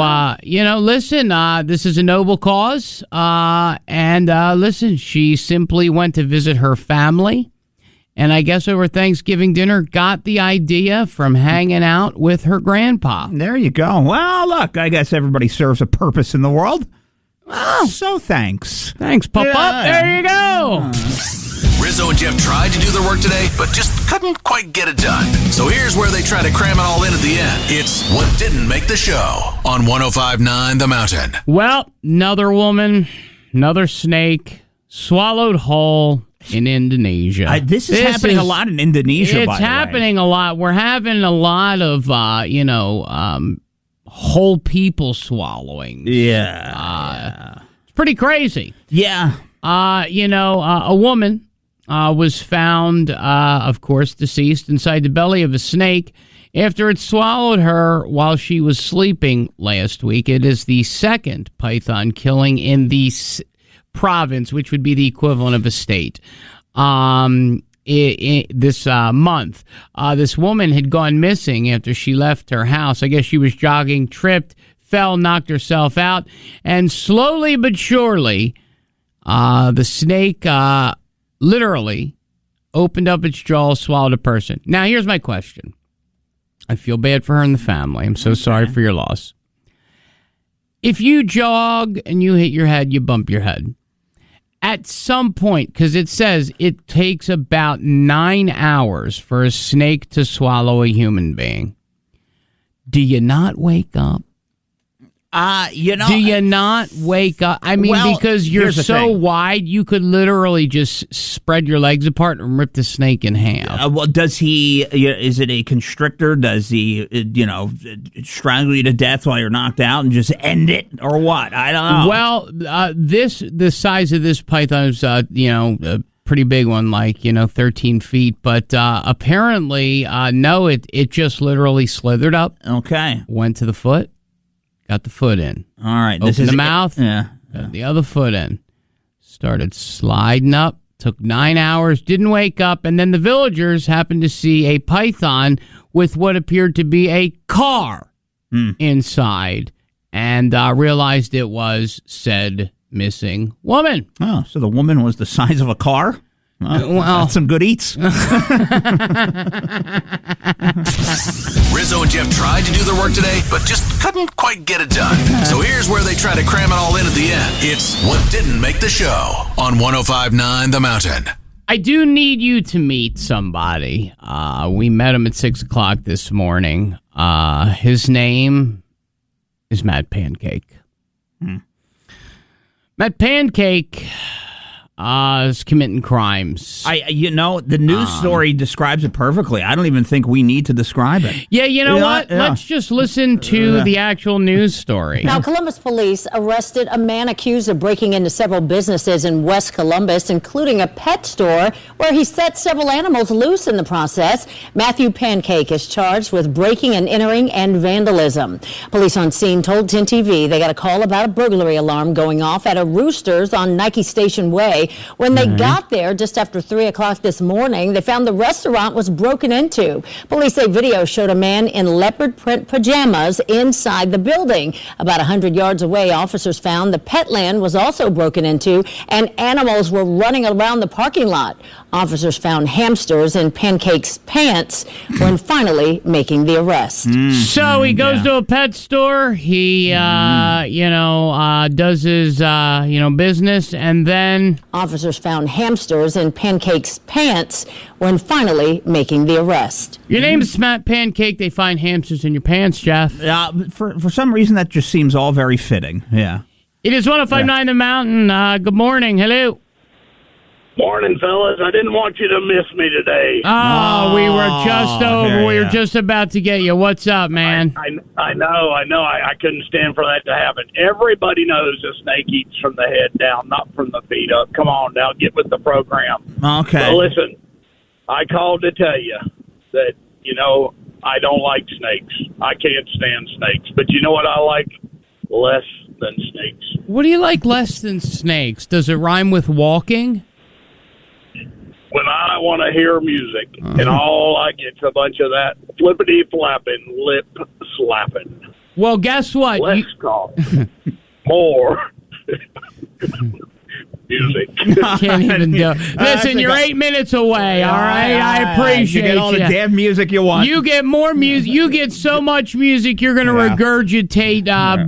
listen, this is a noble cause. Listen, she simply went to visit her family. And I guess over Thanksgiving dinner, got the idea from hanging out with her grandpa. There you go. Well, look, I guess everybody serves a purpose in the world. Well, so thanks. Thanks, Papa. There you go. Rizzo and Jeff tried to do their work today, but just couldn't quite get it done. So here's where they try to cram it all in at the end. It's What Didn't Make the Show on 105.9 The Mountain. Well, another woman, another snake, swallowed whole in Indonesia. This is happening a lot in Indonesia, by the way. It's happening a lot. We're having a lot of, whole people swallowing. Yeah. It's pretty crazy. Yeah. A woman was found, of course, deceased inside the belly of a snake after it swallowed her while she was sleeping last week. It is the second python killing in the province, which would be the equivalent of a state. This month, this woman had gone missing after she left her house. I guess she was jogging, tripped, fell, knocked herself out, and slowly but surely, the snake literally opened up its jaws, swallowed a person. Now, here's my question. I feel bad for her and the family. I'm so sorry for your loss. If you jog and you hit your head, you bump your head. At some point, because it says it takes about 9 hours for a snake to swallow a human being, do you not wake up? Do you not wake up? I mean, because you're so wide, you could literally just spread your legs apart and rip the snake in half. Does he, is it a constrictor? Does he, strangle you to death while you're knocked out and just end it? Or what? I don't know. Well, the size of this python is, a pretty big one, like, 13 feet. But apparently, no, it just literally slithered up. Okay. Went to the foot. Got the foot in. All right. Opened the mouth. Got the other foot in. Started sliding up. Took 9 hours. Didn't wake up. And then the villagers happened to see a python with what appeared to be a car inside. And realized it was said missing woman. Oh, so the woman was the size of a car? Well, that's some good eats. Rizzo and Jeff tried to do their work today, but just couldn't quite get it done. So here's where they try to cram it all in at the end. It's What Didn't Make the Show on 105.9 The Mountain. I do need you to meet somebody. We met him at 6 o'clock this morning. His name is Matt Pancake. Matt Pancake is committing crimes. The news story describes it perfectly. I don't even think we need to describe it. Yeah, you know what? Yeah. Let's just listen to the actual news story. Now, Columbus police arrested a man accused of breaking into several businesses in West Columbus, including a pet store, where he set several animals loose in the process. Matthew Pancake is charged with breaking and entering and vandalism. Police on scene told 10 TV they got a call about a burglary alarm going off at a Roosters on Nike Station Way. When they got there just after 3 o'clock this morning, they found the restaurant was broken into. Police say video showed a man in leopard print pajamas inside the building. About 100 yards away, officers found the pet land was also broken into and animals were running around the parking lot. Officers found hamsters in Pancake's pants when finally making the arrest. So he goes to a pet store. He, does his, business, and then Officers found hamsters in Pancake's pants when finally making the arrest. Your name's Pancake. They find hamsters in your pants, Jeff. For some reason, that just seems all very fitting. Yeah. It is 105.9 The Mountain. Good morning. Hello. Morning, fellas. I didn't want you to miss me today. Oh, we were just over. We were just about to get you. What's up, man? I know. I couldn't stand for that to happen. Everybody knows a snake eats from the head down, not from the feet up. Come on now, get with the program. Okay. So listen, I called to tell you that, I don't like snakes. I can't stand snakes. But you know what I like? Less than snakes. What do you like less than snakes? Does it rhyme with walking? When I want to hear music, and all I get's a bunch of that flippity-flapping, lip-slapping. Well, guess what? Less call. More music. Can't even do it. Listen, you're 8 minutes away, all right? I appreciate you. Get all the damn music you want. You get more music. You get so much music, you're going to regurgitate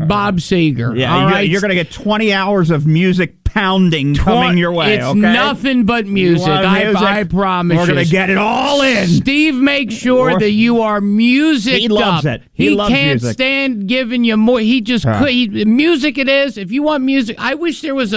Bob Seger. Yeah, all right? You're going to get 20 hours of music pounding coming your way. It's nothing but music. I promise you. We're going to get it all in. Steve makes sure that you are music. He loves it. He loves can't music. stand giving you more. He just music. It is. If you want music, I wish there was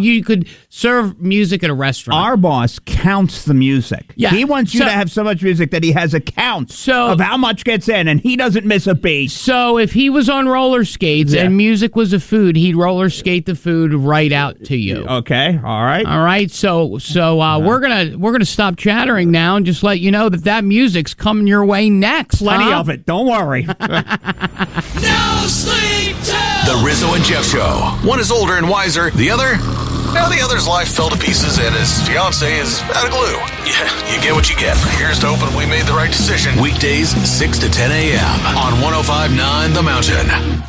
you could serve music at a restaurant. Our boss counts the music. Yeah. He wants you to have so much music that he has a count of how much gets in, and he doesn't miss a beat. So if he was on roller skates and music was a food, he'd roller skate the food right out to you. Okay. All right. So we're gonna stop chattering now and just let you know that music's coming your way next. Plenty of it. Don't worry. No sleep till the Rizzo and Jeff Show. One is older and wiser. The other's life fell to pieces and his fiance is out of glue. Yeah, you get what you get. Here's to hoping we made the right decision. Weekdays 6 to 10 a.m. on 105.9 The Mountain.